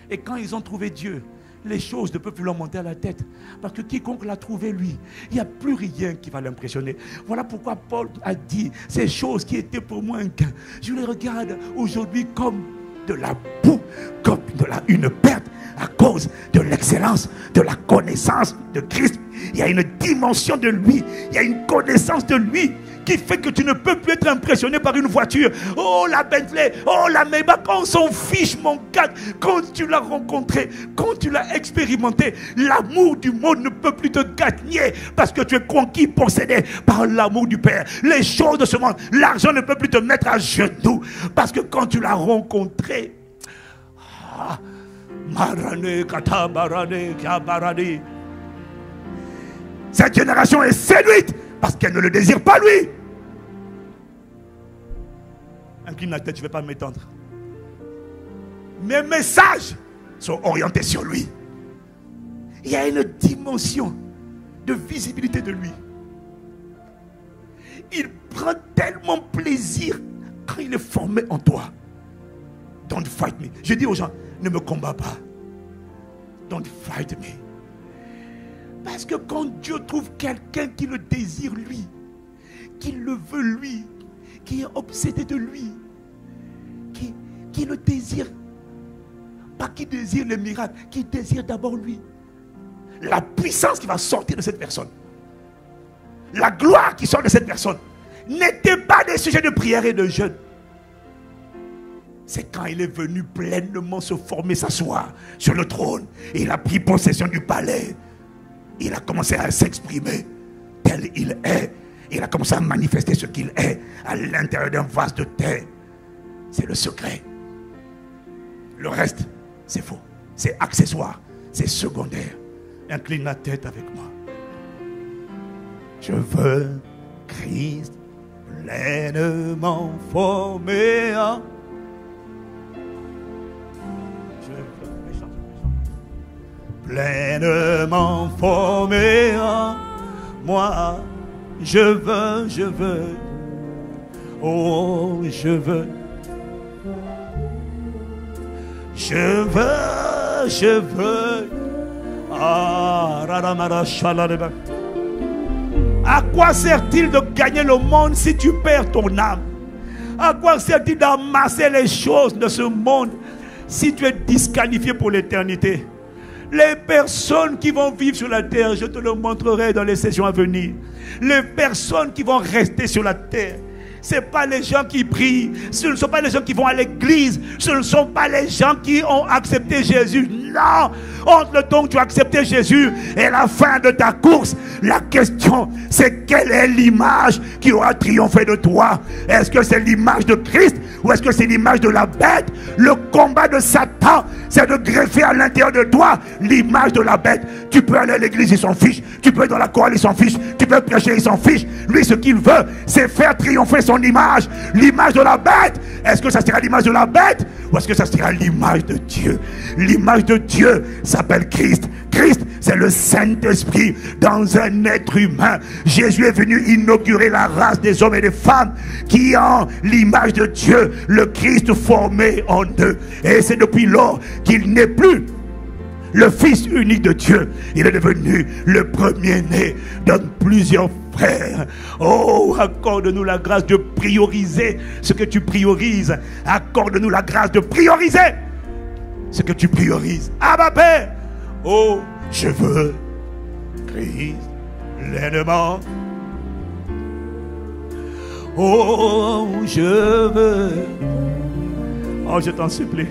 Et quand ils ont trouvé Dieu, les choses ne peuvent plus leur monter à la tête. Parce que quiconque l'a trouvé, lui, il n'y a plus rien qui va l'impressionner. Voilà pourquoi Paul a dit, ces choses qui étaient pour moi un gain, je les regarde aujourd'hui comme de la boue, comme une perte à cause de l'excellence, de la connaissance de Christ. Il y a une dimension de lui, il y a une connaissance de lui qui fait que tu ne peux plus être impressionné par une voiture. Oh la Bentley, oh la Maybach, on s'en fiche mon gars. Quand tu l'as rencontré, quand tu l'as expérimenté, l'amour du monde ne peut plus te gagner parce que tu es conquis, possédé par l'amour du Père. Les choses de ce monde, l'argent ne peut plus te mettre à genoux parce que quand tu l'as rencontré, cette génération est séduite parce qu'elle ne le désire pas lui. Incline la tête, je ne vais pas m'étendre. Mes messages sont orientés sur lui. Il y a une dimension de visibilité de lui. Il prend tellement plaisir quand il est formé en toi. Don't fight me. Je dis aux gens, ne me combats pas. Don't fight me. Parce que quand Dieu trouve quelqu'un qui le désire lui, qui le veut lui, qui est obsédé de lui, qui le désire, pas qui désire les miracles, qui désire d'abord lui, la puissance qui va sortir de cette personne, la gloire qui sort de cette personne, n'était pas des sujets de prière et de jeûne. C'est quand il est venu pleinement se former, s'asseoir sur le trône, et il a pris possession du palais. Il a commencé à s'exprimer tel il est. Il a commencé à manifester ce qu'il est à l'intérieur d'un vase de terre. C'est le secret. Le reste, c'est faux. C'est accessoire. C'est secondaire. Incline la tête avec moi. Je veux Christ pleinement formé en... Pleinement formé en moi. Je veux. Oh, je veux. Je veux. Ah, à quoi sert-il de gagner le monde si tu perds ton âme? À quoi sert-il d'amasser les choses de ce monde si tu es disqualifié pour l'éternité? Les personnes qui vont vivre sur la terre, je te le montrerai dans les sessions à venir. Les personnes qui vont rester sur la terre, ce ne sont pas les gens qui prient, ce ne sont pas les gens qui vont à l'église, ce ne sont pas les gens qui ont accepté Jésus. Non, entre le temps que tu as accepté Jésus et la fin de ta course, la question c'est quelle est l'image qui aura triomphé de toi? Est-ce que c'est l'image de Christ ou est-ce que c'est l'image de la bête? Le combat de Satan, c'est de greffer à l'intérieur de toi l'image de la bête. Tu peux aller à l'église, il s'en fiche. Tu peux être dans la chorale, il s'en fiche. Tu peux prêcher, il s'en fiche. Lui, ce qu'il veut, c'est faire triompher son image. L'image de la bête. Est-ce que ça sera l'image de la bête ou est-ce que ça sera l'image de Dieu? L'image de Dieu s'appelle Christ. Christ, c'est le Saint-Esprit dans un être humain. Jésus est venu inaugurer la race des hommes et des femmes qui ont l'image de Dieu, le Christ formé en eux. Et c'est depuis lors qu'il n'est plus le Fils unique de Dieu. Il est devenu le premier-né de plusieurs frères. Oh, accorde-nous la grâce de prioriser ce que tu priorises. Accorde-nous la grâce de prioriser ce que tu priorises. Abba Père, oh, je veux Christ pleinement. Oh, je veux. Oh, je t'en supplie.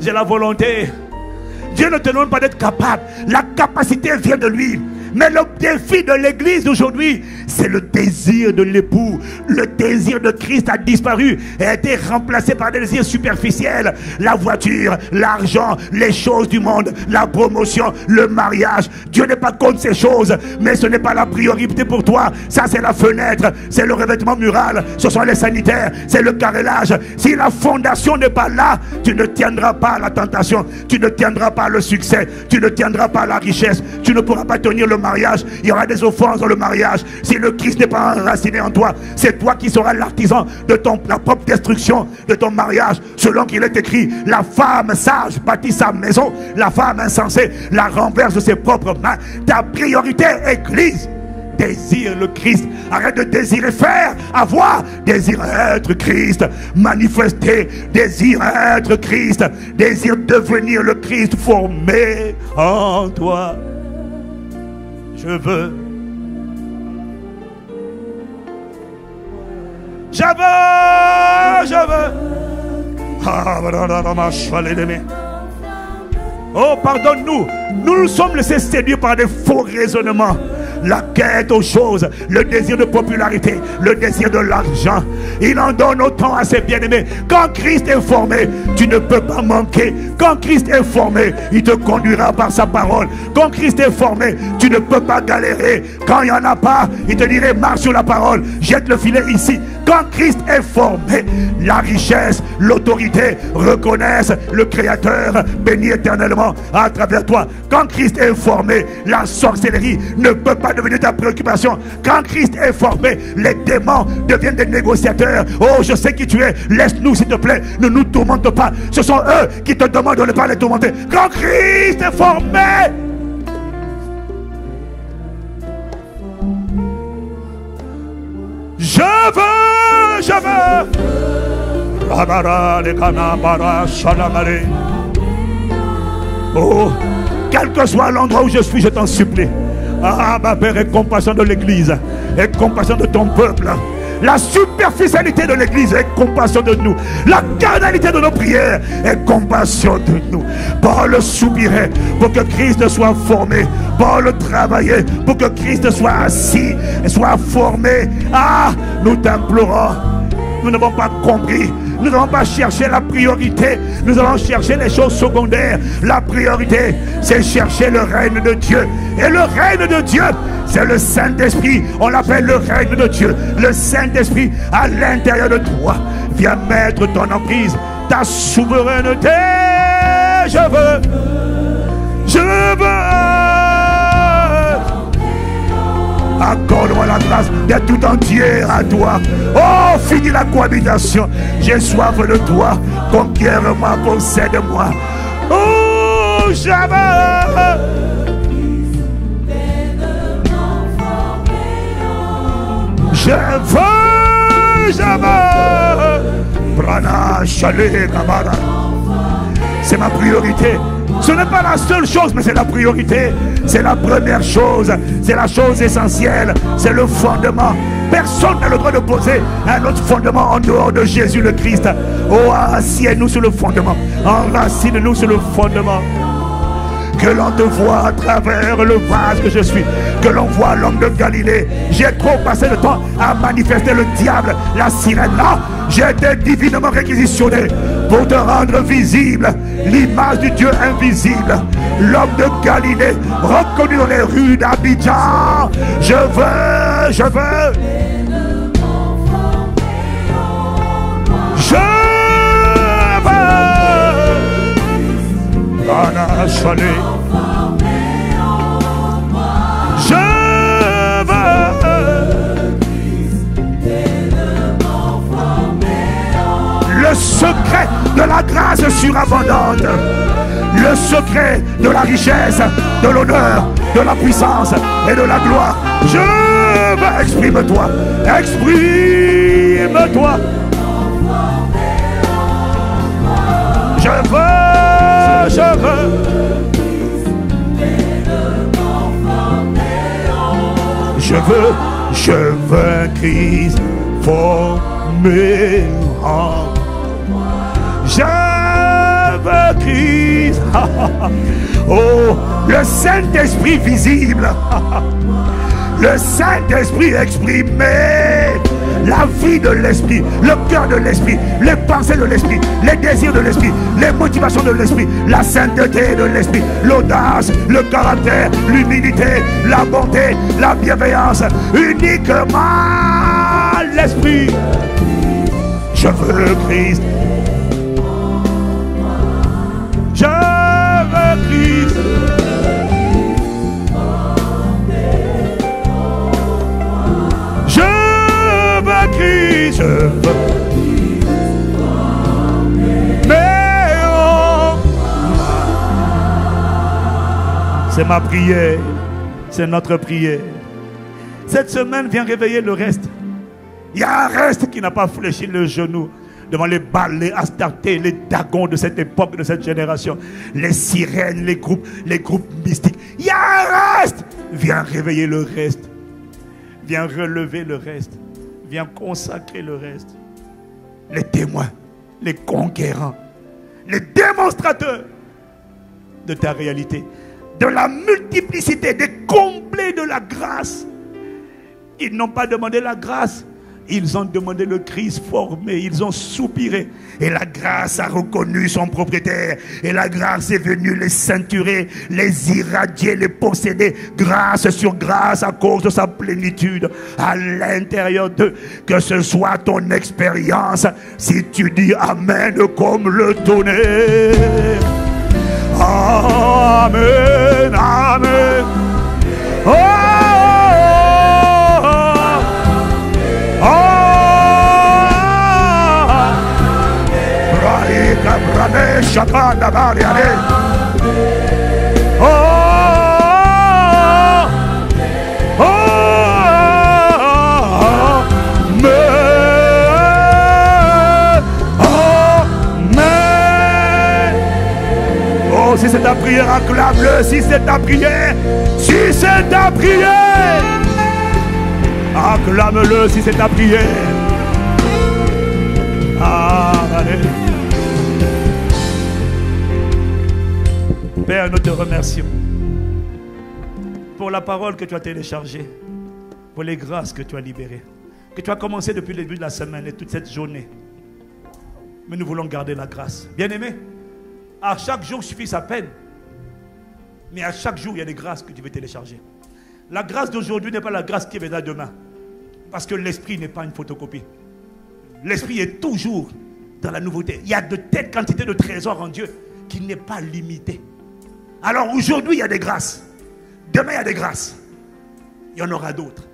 J'ai la volonté. Dieu ne te demande pas d'être capable. La capacité vient de lui. Mais le défi de l'église d'aujourd'hui, c'est le désir de l'époux. Le désir de Christ a disparu et a été remplacé par des désirs superficiels. La voiture, l'argent, les choses du monde, la promotion, le mariage. Dieu n'est pas contre ces choses, mais ce n'est pas la priorité pour toi. Ça, c'est la fenêtre, c'est le revêtement mural, ce sont les sanitaires, c'est le carrelage. Si la fondation n'est pas là, tu ne tiendras pas à la tentation, tu ne tiendras pas le succès, tu ne tiendras pas la richesse, tu ne pourras pas tenir le mariage. Il y aura des offenses dans le mariage. Si le Christ n'est pas enraciné en toi, c'est toi qui seras l'artisan de la propre destruction de ton mariage. Selon qu'il est écrit, la femme sage bâtit sa maison, la femme insensée la renverse de ses propres mains. Ta priorité, église, désire le Christ. Arrête de désirer faire, avoir. Désire être Christ. Manifester. Désire être Christ. Désire devenir le Christ formé en toi. Je veux. Je veux. Oh, pardonne-nous. Nous sommes laissés séduire par des faux raisonnements. La quête aux choses, le désir de popularité, le désir de l'argent. Il en donne autant à ses bien-aimés. Quand Christ est formé, tu ne peux pas manquer. Quand Christ est formé, il te conduira par sa parole. Quand Christ est formé, tu ne peux pas galérer. Quand il n'y en a pas, il te dirait marche sur la parole, jette le filet ici. Quand Christ est formé, la richesse, l'autorité reconnaissent le Créateur béni éternellement à travers toi. Quand Christ est formé, la sorcellerie ne peut pas devenir ta préoccupation. Quand Christ est formé, les démons deviennent des négociateurs. Oh, je sais qui tu es, laisse-nous s'il te plaît, ne nous tourmente pas. Ce sont eux qui te demandent de ne pas les tourmenter. Quand Christ est formé, je veux. Oh, quel que soit l'endroit où je suis, je t'en supplie. Ah, ma Père, aie compassion de l'église, aie compassion de ton peuple. La superficialité de l'église ait compassion de nous. La carnalité de nos prières ait compassion de nous. Paul soupirait pour que Christ soit formé. Paul travaillait pour que Christ soit assis et soit formé. Ah, nous t'implorons. Nous n'avons pas compris. Nous n'avons pas cherché la priorité. Nous allons chercher les choses secondaires. La priorité, c'est chercher le règne de Dieu. Et le règne de Dieu, c'est le Saint-Esprit. On l'appelle le règne de Dieu. Le Saint-Esprit à l'intérieur de toi. Viens mettre ton emprise, ta souveraineté. Je veux. Accorde-moi la grâce d'être tout entier à toi. Oh, finis la cohabitation. J'ai soif de toi. Conquiers-moi, possède-moi. Oh, je veux. Brana, Chalé, Kamara. C'est ma priorité. Ce n'est pas la seule chose, mais c'est la priorité. C'est la première chose. C'est la chose essentielle. C'est le fondement. Personne n'a le droit de poser un autre fondement en dehors de Jésus le Christ. Oh, assieds-nous sur le fondement. Enracine-nous sur le fondement. Que l'on te voit à travers le vase que je suis. Que l'on voit l'homme de Galilée. J'ai trop passé le temps à manifester le diable, la sirène là. J'ai été divinement réquisitionné pour te rendre visible l'image du Dieu invisible. L'homme de Galilée reconnu dans les rues d'Abidjan. Je veux. Je veux. Le secret de la grâce surabondante, le secret de la richesse, de l'honneur, de la puissance et de la gloire. Je veux, exprime-toi, exprime-toi. Je veux Christ formé en moi. Je veux Christ. Oh, le Saint-Esprit visible. Le Saint-Esprit exprimé. La vie de l'esprit, le cœur de l'esprit, les pensées de l'esprit, les désirs de l'esprit, les motivations de l'esprit, la sainteté de l'esprit, l'audace, le caractère, l'humilité, la bonté, la bienveillance, uniquement l'esprit. Je veux Christ. Je veux Christ. Je veux. Mais oh, c'est ma prière, c'est notre prière. Cette semaine vient réveiller le reste. Il y a un reste qui n'a pas fléchi le genou devant les Baals, les Astartés, les Dagons de cette époque, de cette génération, les sirènes, les groupes mystiques. Il y a un reste. Viens réveiller le reste. Viens relever le reste. Viens consacrer le reste. Les témoins, les conquérants, les démonstrateurs de ta réalité, de la multiplicité, des complets de la grâce. Ils n'ont pas demandé la grâce, ils ont demandé le Christ formé, ils ont soupiré. Et la grâce a reconnu son propriétaire. Et la grâce est venue les ceinturer, les irradier, les posséder. Grâce sur grâce à cause de sa plénitude à l'intérieur d'eux. Que ce soit ton expérience. Si tu dis Amen comme le tonnerre. Amen, Amen. Oh! Oh, si c'est ta prière, acclame-le. Si c'est ta prière, si c'est ta prière, acclame-le. Si c'est ta prière. Père, nous te remercions pour la parole que tu as téléchargée, pour les grâces que tu as libérées, que tu as commencé depuis le début de la semaine et toute cette journée. Mais nous voulons garder la grâce. Bien-aimé, à chaque jour suffit sa peine. Mais à chaque jour, il y a des grâces que tu veux télécharger. La grâce d'aujourd'hui n'est pas la grâce qui viendra demain. Parce que l'esprit n'est pas une photocopie. L'esprit est toujours dans la nouveauté. Il y a de telles quantités de trésors en Dieu qui n'est pas limité. Alors aujourd'hui, il y a des grâces. Demain, il y a des grâces. Il y en aura d'autres.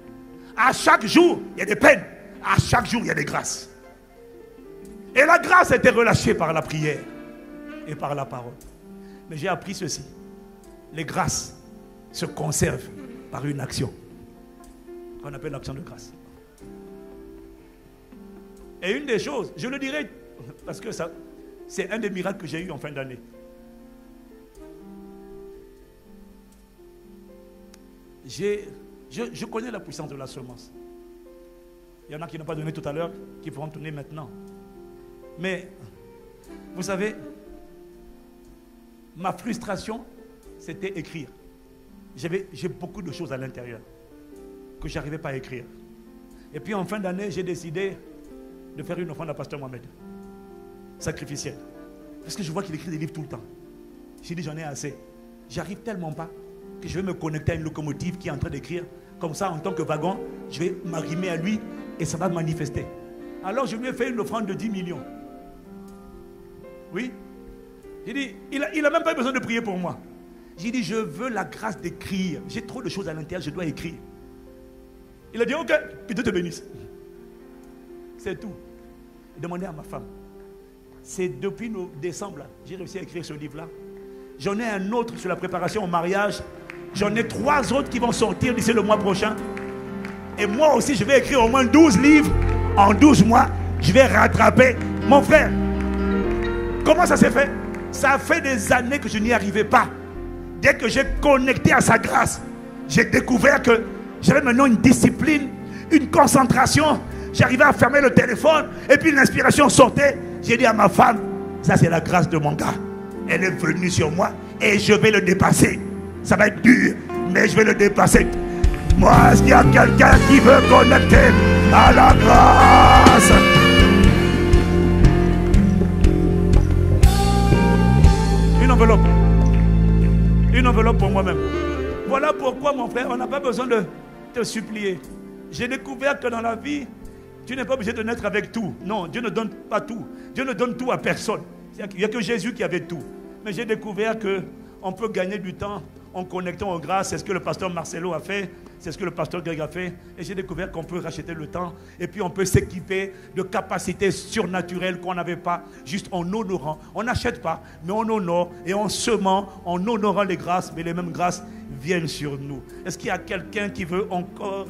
À chaque jour, il y a des peines. À chaque jour, il y a des grâces. Et la grâce a été relâchée par la prière et par la parole. Mais j'ai appris ceci. Les grâces se conservent par une action qu'on appelle l'action de grâce. Et une des choses, je le dirais, parce que ça, c'est un des miracles que j'ai eu en fin d'année. Je connais la puissance de la semence. Il y en a qui n'ont pas donné tout à l'heure, qui pourront donner maintenant. Mais, vous savez, ma frustration, c'était écrire. J'ai beaucoup de choses à l'intérieur que je n'arrivais pas à écrire. Et puis en fin d'année, j'ai décidé de faire une offrande à Pasteur Mohamed, sacrificielle. Parce que je vois qu'il écrit des livres tout le temps. J'ai dit, j'en ai assez. J'arrive tellement pas que je vais me connecter à une locomotive qui est en train d'écrire. Comme ça, en tant que wagon, je vais m'arrimer à lui et ça va manifester. Alors je lui ai fait une offrande de 10 millions. Oui. J'ai dit, il n'a même pas besoin de prier pour moi. J'ai dit, je veux la grâce d'écrire. J'ai trop de choses à l'intérieur, je dois écrire. Il a dit, ok, que Dieu te bénisse. C'est tout. Demandez à ma femme. C'est depuis décembre, j'ai réussi à écrire ce livre-là. J'en ai un autre sur la préparation au mariage. J'en ai 3 autres qui vont sortir d'ici le mois prochain. Et moi aussi, je vais écrire au moins 12 livres. En 12 mois, je vais rattraper. Mon frère, comment ça s'est fait? Ça fait des années que je n'y arrivais pas. Dès que j'ai connecté à sa grâce, j'ai découvert que j'avais maintenant une discipline, une concentration. J'arrivais à fermer le téléphone et puis l'inspiration sortait. J'ai dit à ma femme, ça c'est la grâce de mon gars. Elle est venue sur moi et je vais le dépasser. Ça va être dur, mais je vais le dépasser. Moi, est-ce qu'il y a quelqu'un qui veut connecter à la grâce? Une enveloppe. Une enveloppe pour moi-même. Voilà pourquoi, mon frère, on n'a pas besoin de te supplier. J'ai découvert que dans la vie, tu n'es pas obligé de naître avec tout. Non, Dieu ne donne pas tout. Dieu ne donne tout à personne. Il n'y a que Jésus qui avait tout. Mais j'ai découvert qu'on peut gagner du temps en connectant aux grâces. C'est ce que le pasteur Marcelo a fait. C'est ce que le pasteur Greg a fait. Et j'ai découvert qu'on peut racheter le temps. Et puis on peut s'équiper de capacités surnaturelles qu'on n'avait pas. Juste en honorant. On n'achète pas, mais on honore. Et en semant, en honorant les grâces. Mais les mêmes grâces viennent sur nous. Est-ce qu'il y a quelqu'un qui veut encore...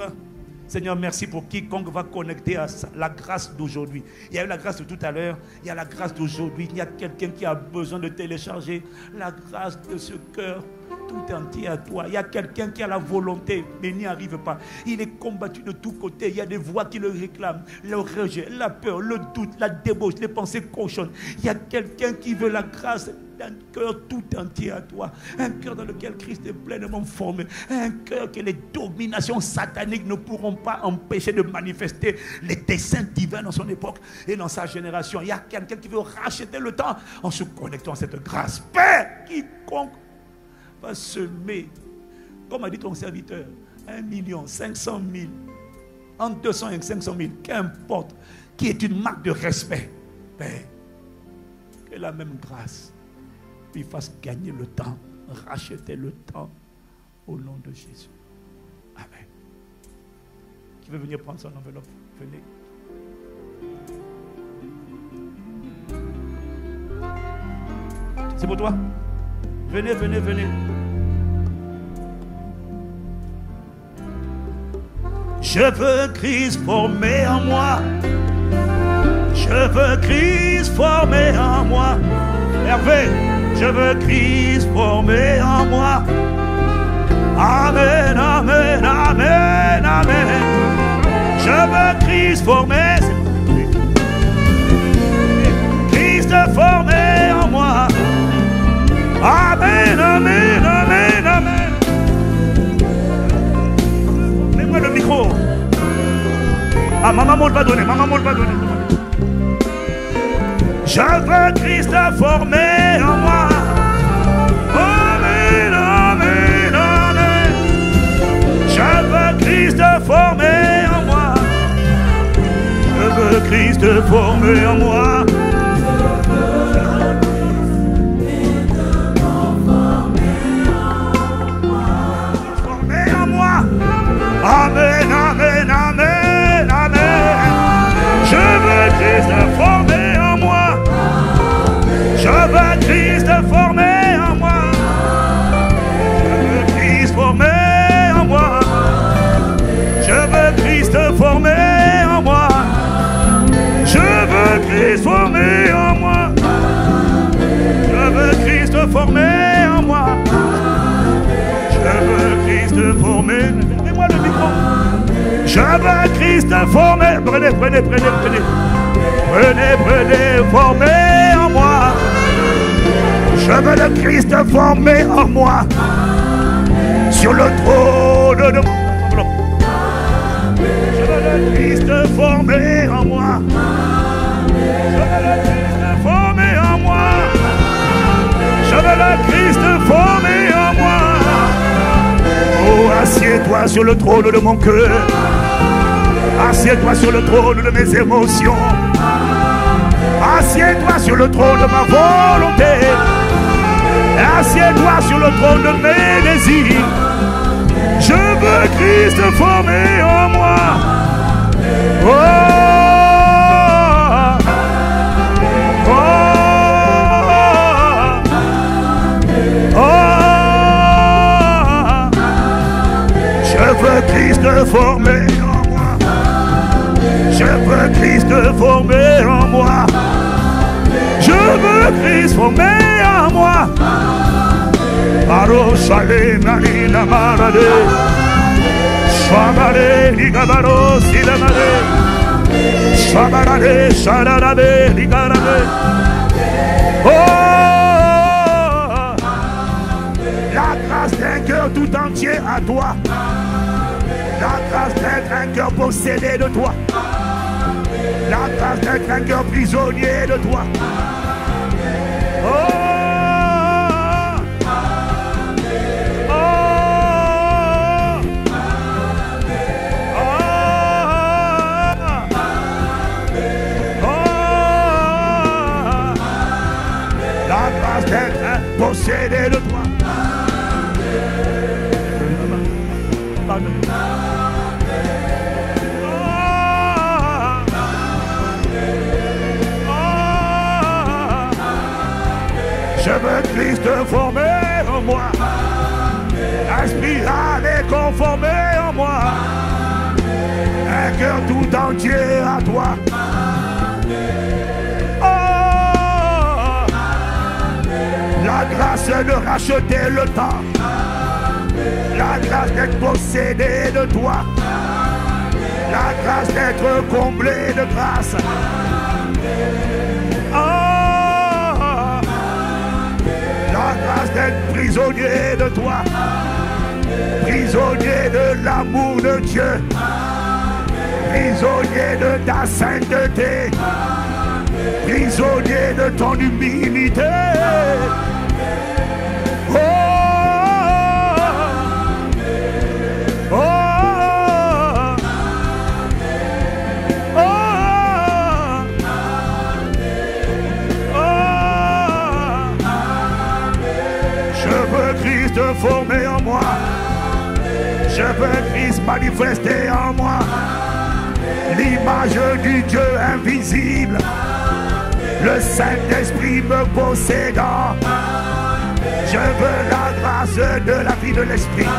Seigneur, merci pour quiconque va connecter à la grâce d'aujourd'hui. Il y a eu la grâce de tout à l'heure, il y a la grâce d'aujourd'hui. Il y a quelqu'un qui a besoin de télécharger la grâce de ce cœur tout entier à toi. Il y a quelqu'un qui a la volonté, mais n'y arrive pas. Il est combattu de tous côtés. Il y a des voix qui le réclament. Le rejet, la peur, le doute, la débauche, les pensées cochonnes. Il y a quelqu'un qui veut la grâce d'un cœur tout entier à toi. Un cœur dans lequel Christ est pleinement formé. Un cœur que les dominations sataniques ne pourront pas empêcher de manifester les desseins divins dans son époque et dans sa génération. Il y a quelqu'un qui veut racheter le temps en se connectant à cette grâce. Père, quiconque va semer, comme a dit ton serviteur, 1 500 000, entre 200 et 500 000, qu'importe, qui est une marque de respect. Père, que la même grâce lui fasse gagner le temps, racheter le temps au nom de Jésus. Amen. Qui veut venir prendre son enveloppe? Venez. C'est pour toi? Venez, venez, venez. Je veux Christ former en moi. Je veux Christ former en moi. Hervé, je veux Christ former en moi. Amen, amen, amen, amen. Je veux Christ former. Christ former en moi. Amen, amen. Ah, maman Maud va donner, maman Maud va donner. Je veux Christ former en moi. Amen, amen, amen. Je veux Christ former en moi. Je veux Christ former en moi. Former en moi. Amen, amen, amen, amen. Je veux Christ former en moi. Je veux Christ former en moi. Je veux Christ former en moi. Je veux Christ former en moi. Je veux Christ former en moi. Je veux Christ former en moi. Je veux Christ former. Donnez-moi le micro. Je veux Christ former. Prenez, prenez, prenez, prenez. Prenez, prenez, former en moi. Je veux le Christ former en moi. Sur le trône de mon. Je veux le Christ former en moi. Je veux le Christ former en moi. Je veux le Christ former en moi. Oh, assieds-toi sur le trône de mon cœur. Assieds-toi sur le trône de mes émotions. Assieds-toi sur le trône de ma volonté. Assieds-toi sur le trône de mes désirs. Je veux Christ former en moi. Oh, oh, oh, oh. Je veux Christ former en moi. Je veux Christ former en moi. Je veux Christ former en moi. Paro sale nani la marade. Shabare ligabaro silamare. Shabare shararabe ligarabe. Oh, la grâce d'un cœur tout entier à toi. La grâce d'être un cœur possédé de toi. La grâce d'être un cœur prisonnier de toi. Oh, oh, oh, oh. La grâce d'être un possédé de toi. Je veux Christ former en moi. Inspiré et conformé en moi. Un cœur tout entier à toi. Oh, la grâce de racheter le temps. La grâce d'être possédé de toi. La grâce d'être comblé de grâce. La grâce d'être prisonnier de toi. Prisonnier de l'amour de Dieu. Prisonnier de ta sainteté. Prisonnier de ton humilité. Oh, oh, oh, Christ formé en moi. Je veux Christ manifester en moi. L'image du Dieu invisible. Le Saint-Esprit me possédant. Je veux la grâce de la vie de l'Esprit.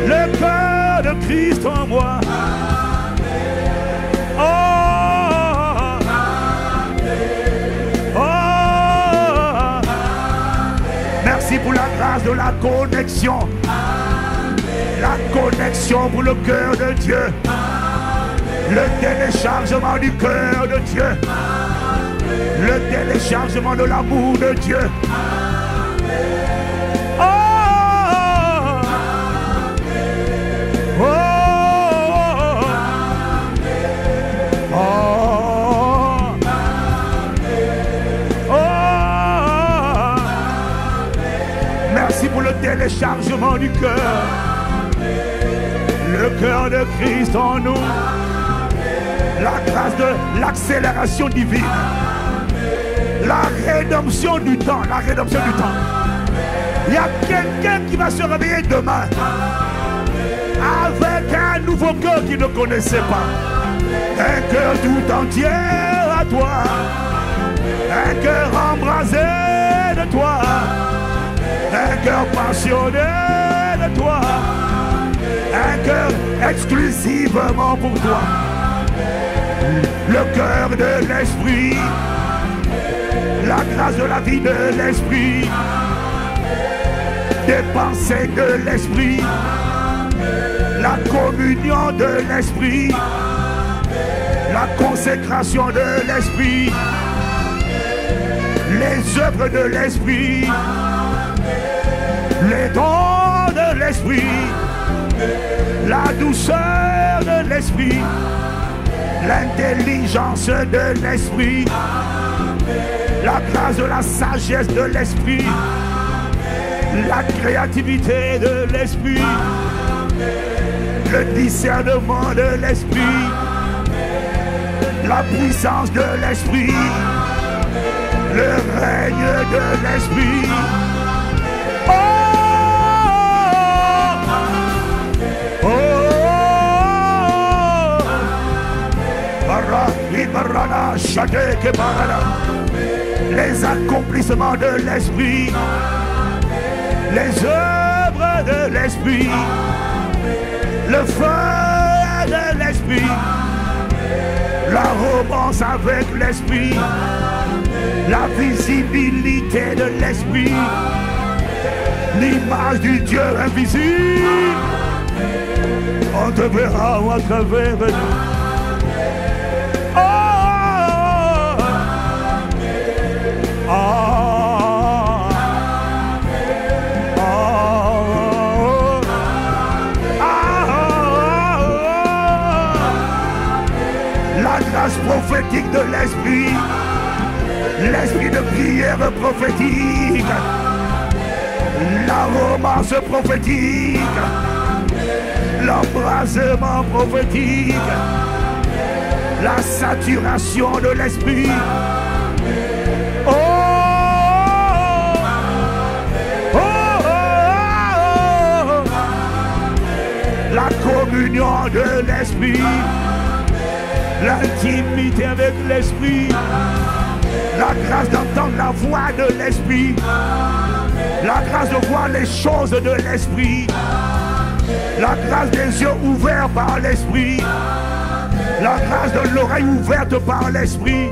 Le cœur de Christ en moi. Oh, oh. Merci pour la grâce de la connexion. La connexion pour le cœur de Dieu. Le téléchargement du cœur de Dieu. Le téléchargement de l'amour de Dieu. Oh, oh, téléchargement du cœur. Le cœur de Christ en nous. La grâce de l'accélération divine. La rédemption du temps. La rédemption du temps. Il y a quelqu'un qui va se réveiller demain avec un nouveau cœur qu'il ne connaissait pas. Un cœur tout entier à toi. Un cœur embrasé de toi. Un cœur passionné de toi. Un cœur exclusivement pour toi. Le cœur de l'esprit. La grâce de la vie de l'esprit. Des pensées de l'esprit. La communion de l'esprit. La consécration de l'esprit. Les œuvres de l'esprit. Les dons de l'esprit. La douceur de l'esprit. L'intelligence de l'esprit. La grâce de la sagesse de l'esprit. La créativité de l'esprit. Le discernement de l'esprit. La puissance de l'esprit. Le règne de l'esprit. Oh, oh, les accomplissements de l'esprit. Les œuvres de l'esprit. Le feu de l'esprit. La romance avec l'esprit. La visibilité de l'esprit. L'image du Dieu invisible. On te verra à travers nous. Oh, oh, oh, la grâce prophétique de l'esprit. L'esprit de prière prophétique. La romance prophétique. L'embrasement prophétique. La saturation de l'esprit. Oh, oh, oh, oh, oh. La communion de l'esprit. L'intimité avec l'esprit. La grâce d'entendre la voix de l'esprit. La grâce de voir les choses de l'esprit. La grâce des yeux ouverts par l'esprit. La grâce de l'oreille ouverte par l'esprit.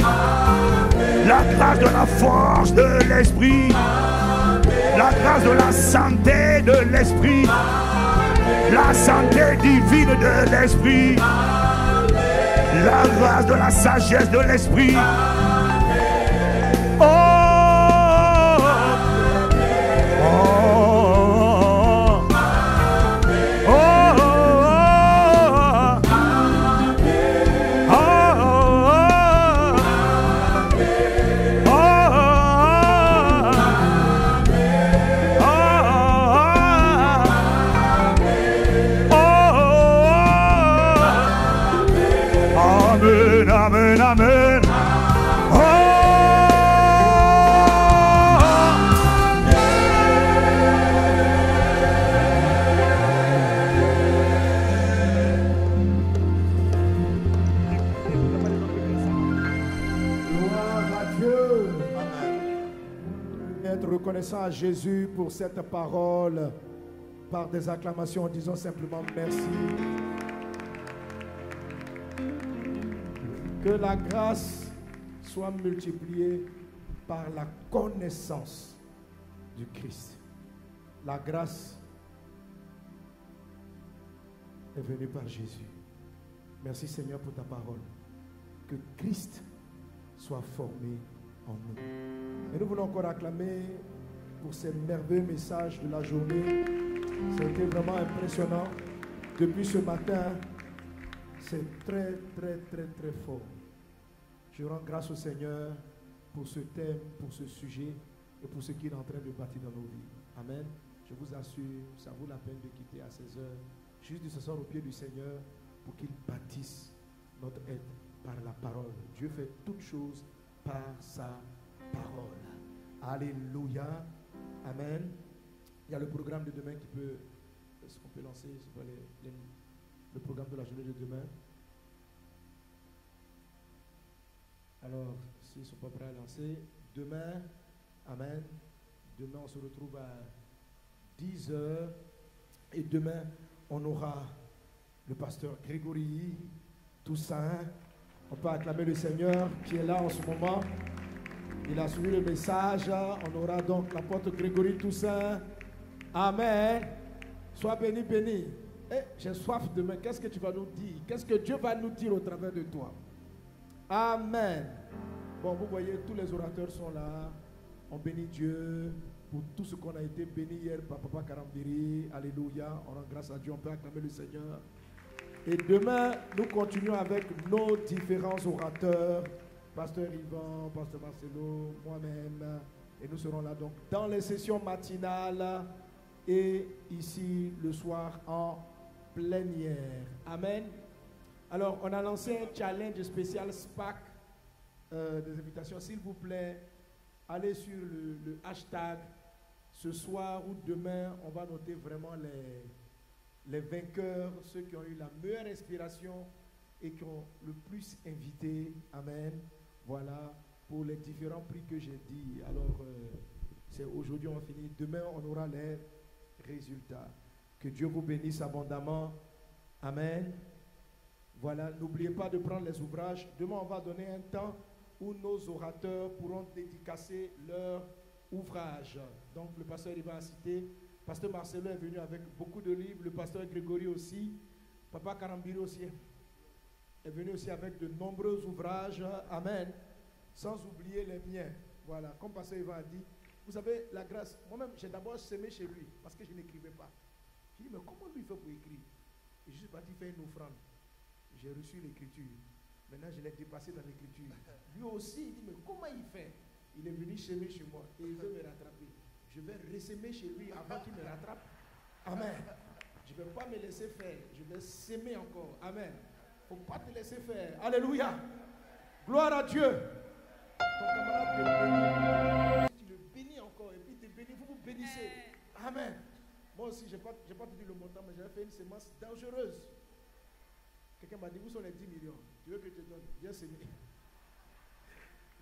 La grâce de la force de l'esprit. La grâce de la santé de l'esprit. La santé divine de l'esprit. La grâce de la sagesse de l'esprit. Oh, amen, amen. Oh, gloire à Dieu. Être reconnaissant à Jésus pour cette parole par des acclamations, disons simplement merci. Que la grâce soit multipliée par la connaissance du Christ. La grâce est venue par Jésus. Merci Seigneur pour ta parole. Que Christ soit formé en nous. Et nous voulons encore acclamer pour ces merveilleux messages de la journée. C'était vraiment impressionnant. Depuis ce matin, c'est très, très, très, très fort. Je rends grâce au Seigneur pour ce thème, pour ce sujet et pour ce qu'il est en train de bâtir dans nos vies. Amen. je vous assure, ça vaut la peine de quitter à 16 heures, juste de s'asseoir au pied du Seigneur pour qu'il bâtisse notre aide par la parole. Dieu fait toutes choses par sa parole. Alléluia. Amen. Il y a le programme de demain qui peut... Est-ce qu'on peut lancer le programme de la journée de demain? Alors, s'ils ne sont pas prêts à lancer, demain, amen, demain on se retrouve à 10 heures et demain on aura le pasteur Grégory Toussaint. On peut acclamer le Seigneur qui est là en ce moment. Il a suivi le message. On aura donc l'apôtre Grégory Toussaint. Amen. Sois béni, béni. J'ai soif demain. Qu'est-ce que tu vas nous dire? Qu'est-ce que Dieu va nous dire au travers de toi? Amen. Bon, vous voyez, tous les orateurs sont là. On bénit Dieu pour tout ce qu'on a été béni hier par Papa Karambiri. Alléluia. On rend grâce à Dieu. On peut acclamer le Seigneur. Et demain, nous continuons avec nos différents orateurs. Pasteur Yvan, Pasteur Marcelo, moi-même. Et nous serons là donc dans les sessions matinales et ici le soir en plénière. Amen. Alors, on a lancé un challenge spécial SPAC des invitations. S'il vous plaît, allez sur le hashtag. Ce soir ou demain, on va noter vraiment les vainqueurs, ceux qui ont eu la meilleure inspiration et qui ont le plus invité. Amen. Voilà, pour les différents prix que j'ai dit. Alors, c'est aujourd'hui on finit. Demain, on aura les résultats. Que Dieu vous bénisse abondamment. Amen. Voilà, n'oubliez pas de prendre les ouvrages. Demain, on va donner un temps où nos orateurs pourront dédicacer leur ouvrage. Donc, le pasteur il va citer. Pasteur Marcelo est venu avec beaucoup de livres. Le pasteur Grégory aussi. Papa Karambiri aussi est venu aussi avec de nombreux ouvrages. Amen. Sans oublier les miens. Voilà, comme pasteur Ivan a dit. Vous savez, la grâce, moi-même, j'ai d'abord semé chez lui parce que je n'écrivais pas. J'ai dit, mais comment lui il fait pour écrire? Et je suis parti faire une offrande. J'ai reçu l'écriture. Maintenant, je l'ai dépassé dans l'écriture. Lui aussi, il dit, mais comment il fait? Il est venu semer chez moi et il veut me rattraper. Je vais ressemer chez lui avant qu'il me rattrape. Amen. Je ne vais pas me laisser faire. Je vais semer encore. Amen. Il ne faut pas te laisser faire. Alléluia. Gloire à Dieu. Ton camarade te bénit. Tu le bénis encore et puis il te bénit. Vous vous bénissez. Amen. Moi aussi, je n'ai pas te dit le montant, mais j'avais fait une semence dangereuse. Quelqu'un m'a dit, où sont les 10 millions? Tu veux que je te donne? Viens semer.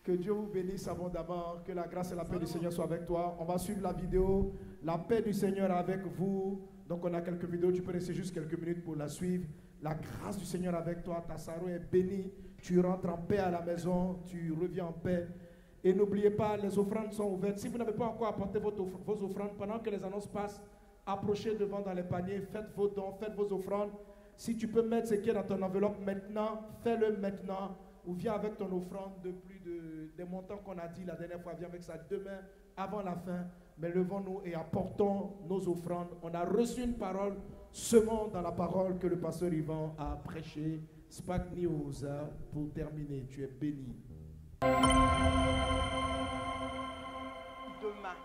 Que Dieu vous bénisse abondamment. Que la grâce et la paix du Seigneur soient avec toi. On va suivre la vidéo. La paix du Seigneur avec vous. Donc on a quelques vidéos. Tu peux rester juste quelques minutes pour la suivre. La grâce du Seigneur avec toi. Ta Sarah est bénie. Tu rentres en paix à la maison. Tu reviens en paix. Et n'oubliez pas, les offrandes sont ouvertes. Si vous n'avez pas encore apporté vos offrandes, pendant que les annonces passent, approchez devant dans les paniers. Faites vos dons. Faites vos offrandes. Si tu peux mettre ce qui est dans ton enveloppe maintenant, fais-le maintenant. Ou viens avec ton offrande de plus des montants qu'on a dit la dernière fois. Viens avec ça demain, avant la fin. Mais levons-nous et apportons nos offrandes. On a reçu une parole. Semons dans la parole que le pasteur Yvan a prêché. SPAC News, pour terminer. Tu es béni. Demain,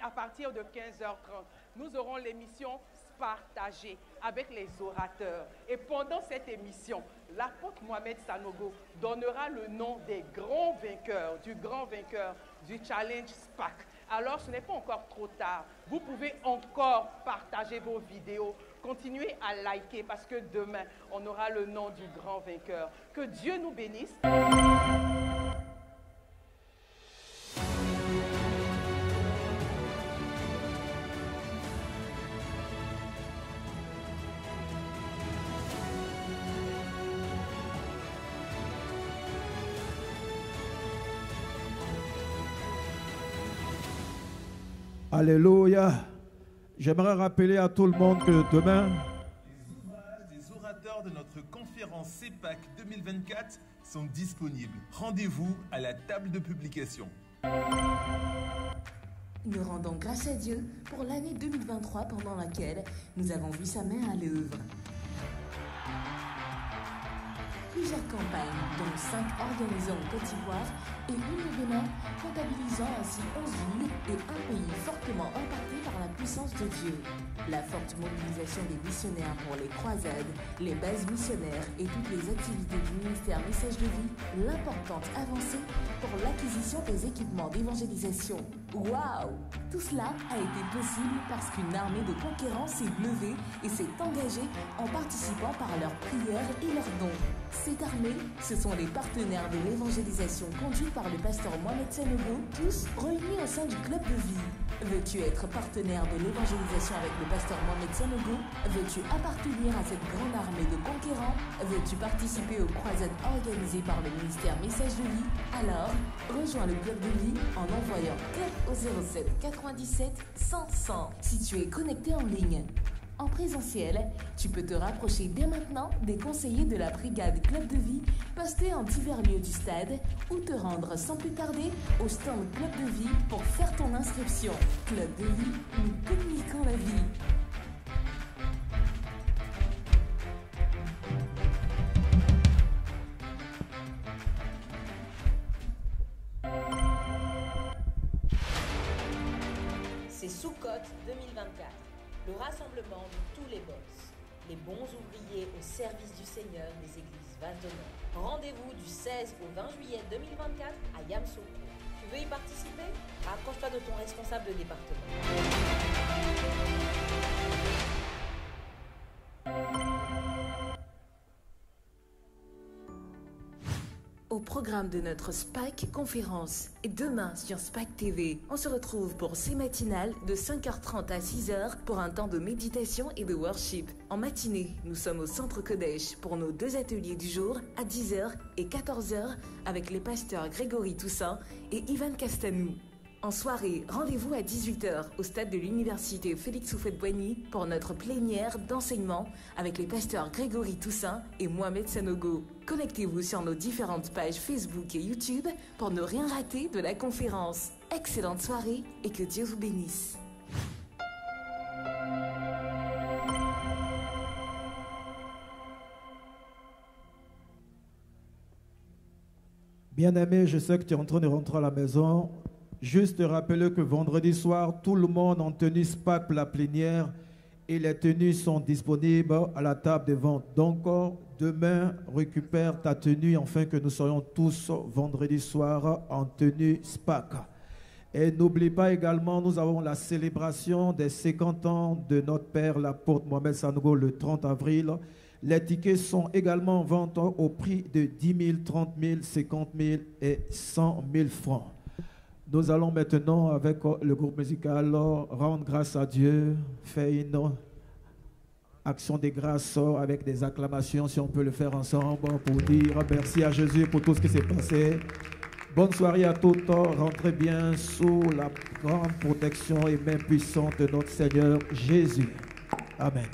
à partir de 15h30, nous aurons l'émission Partagée avec les orateurs. Et pendant cette émission, l'apôtre Mohamed Sanogo donnera le nom des grands vainqueurs, du grand vainqueur du Challenge SPAC. Alors, ce n'est pas encore trop tard. Vous pouvez encore partager vos vidéos. Continuez à liker parce que demain, on aura le nom du grand vainqueur. Que Dieu nous bénisse. Alléluia. J'aimerais rappeler à tout le monde que demain, les ouvrages des orateurs de notre conférence CEPAC 2024 sont disponibles. Rendez-vous à la table de publication. Nous rendons grâce à Dieu pour l'année 2023 pendant laquelle nous avons vu sa main à l'œuvre. plusieurs campagnes, dont 5 organisées en Côte d'Ivoire et une au Bénin, comptabilisant ainsi 11 villes et un pays fortement impacté par la puissance de Dieu. La forte mobilisation des missionnaires pour les croisades, les bases missionnaires et toutes les activités du ministère Message de Vie, l'importante avancée pour l'acquisition des équipements d'évangélisation. Waouh! Tout cela a été possible parce qu'une armée de conquérants s'est levée et s'est engagée en participant par leurs prières et leurs dons. Cette armée, ce sont les partenaires de l'évangélisation conduits par le pasteur Mohamed Sanogo, tous réunis au sein du club de vie. Veux-tu être partenaire de l'évangélisation avec le pasteur Mohamed Sanogo? Veux-tu appartenir à cette grande armée de conquérants? Veux-tu participer aux croisades organisées par le ministère Message de Vie? Alors, rejoins le club de vie en envoyant club au 07 97 100 100 si tu es connecté en ligne. En présentiel, tu peux te rapprocher dès maintenant des conseillers de la brigade Club de Vie postés en divers lieux du stade ou te rendre sans plus tarder au stand Club de Vie pour faire ton inscription. Club de Vie, nous communiquons la vie. C'est Soukhot 2024. Le rassemblement de tous les boss, les bons ouvriers au service du Seigneur des églises Vase d'Honneur. Rendez-vous du 16 au 20 juillet 2024 à Yamoussoukro. Tu veux y participer? Rapproche-toi de ton responsable de département. Au programme de notre SPAC conférence et demain sur SPAC TV, on se retrouve pour ces matinales de 5h30 à 6h pour un temps de méditation et de worship. En matinée, nous sommes au Centre Kodesh pour nos 2 ateliers du jour à 10h et 14h avec les pasteurs Grégory Toussaint et Ivan Castanou. En soirée, rendez-vous à 18h au stade de l'université Félix Houphouët-Boigny pour notre plénière d'enseignement avec les pasteurs Grégory Toussaint et Mohamed Sanogo. Connectez-vous sur nos différentes pages Facebook et YouTube pour ne rien rater de la conférence. Excellente soirée et que Dieu vous bénisse. Bien-aimé, je sais que tu es en train de rentrer à la maison. Juste te rappeler que vendredi soir, tout le monde en tenue SPAC pour la plénière et les tenues sont disponibles à la table de vente. Donc, demain, récupère ta tenue afin que nous soyons tous vendredi soir en tenue SPAC. Et n'oublie pas également, nous avons la célébration des 50 ans de notre père, l'apôtre Mohamed Sanogo, le 30 avril. Les tickets sont également en vente au prix de 10 000, 30 000, 50 000 et 100 000 francs. Nous allons maintenant, avec le groupe musical, rendre grâce à Dieu, faire une action de grâce avec des acclamations, si on peut le faire ensemble, pour dire merci à Jésus pour tout ce qui s'est passé. Bonne soirée à tous, rentrez bien sous la grande protection et main puissante de notre Seigneur Jésus. Amen.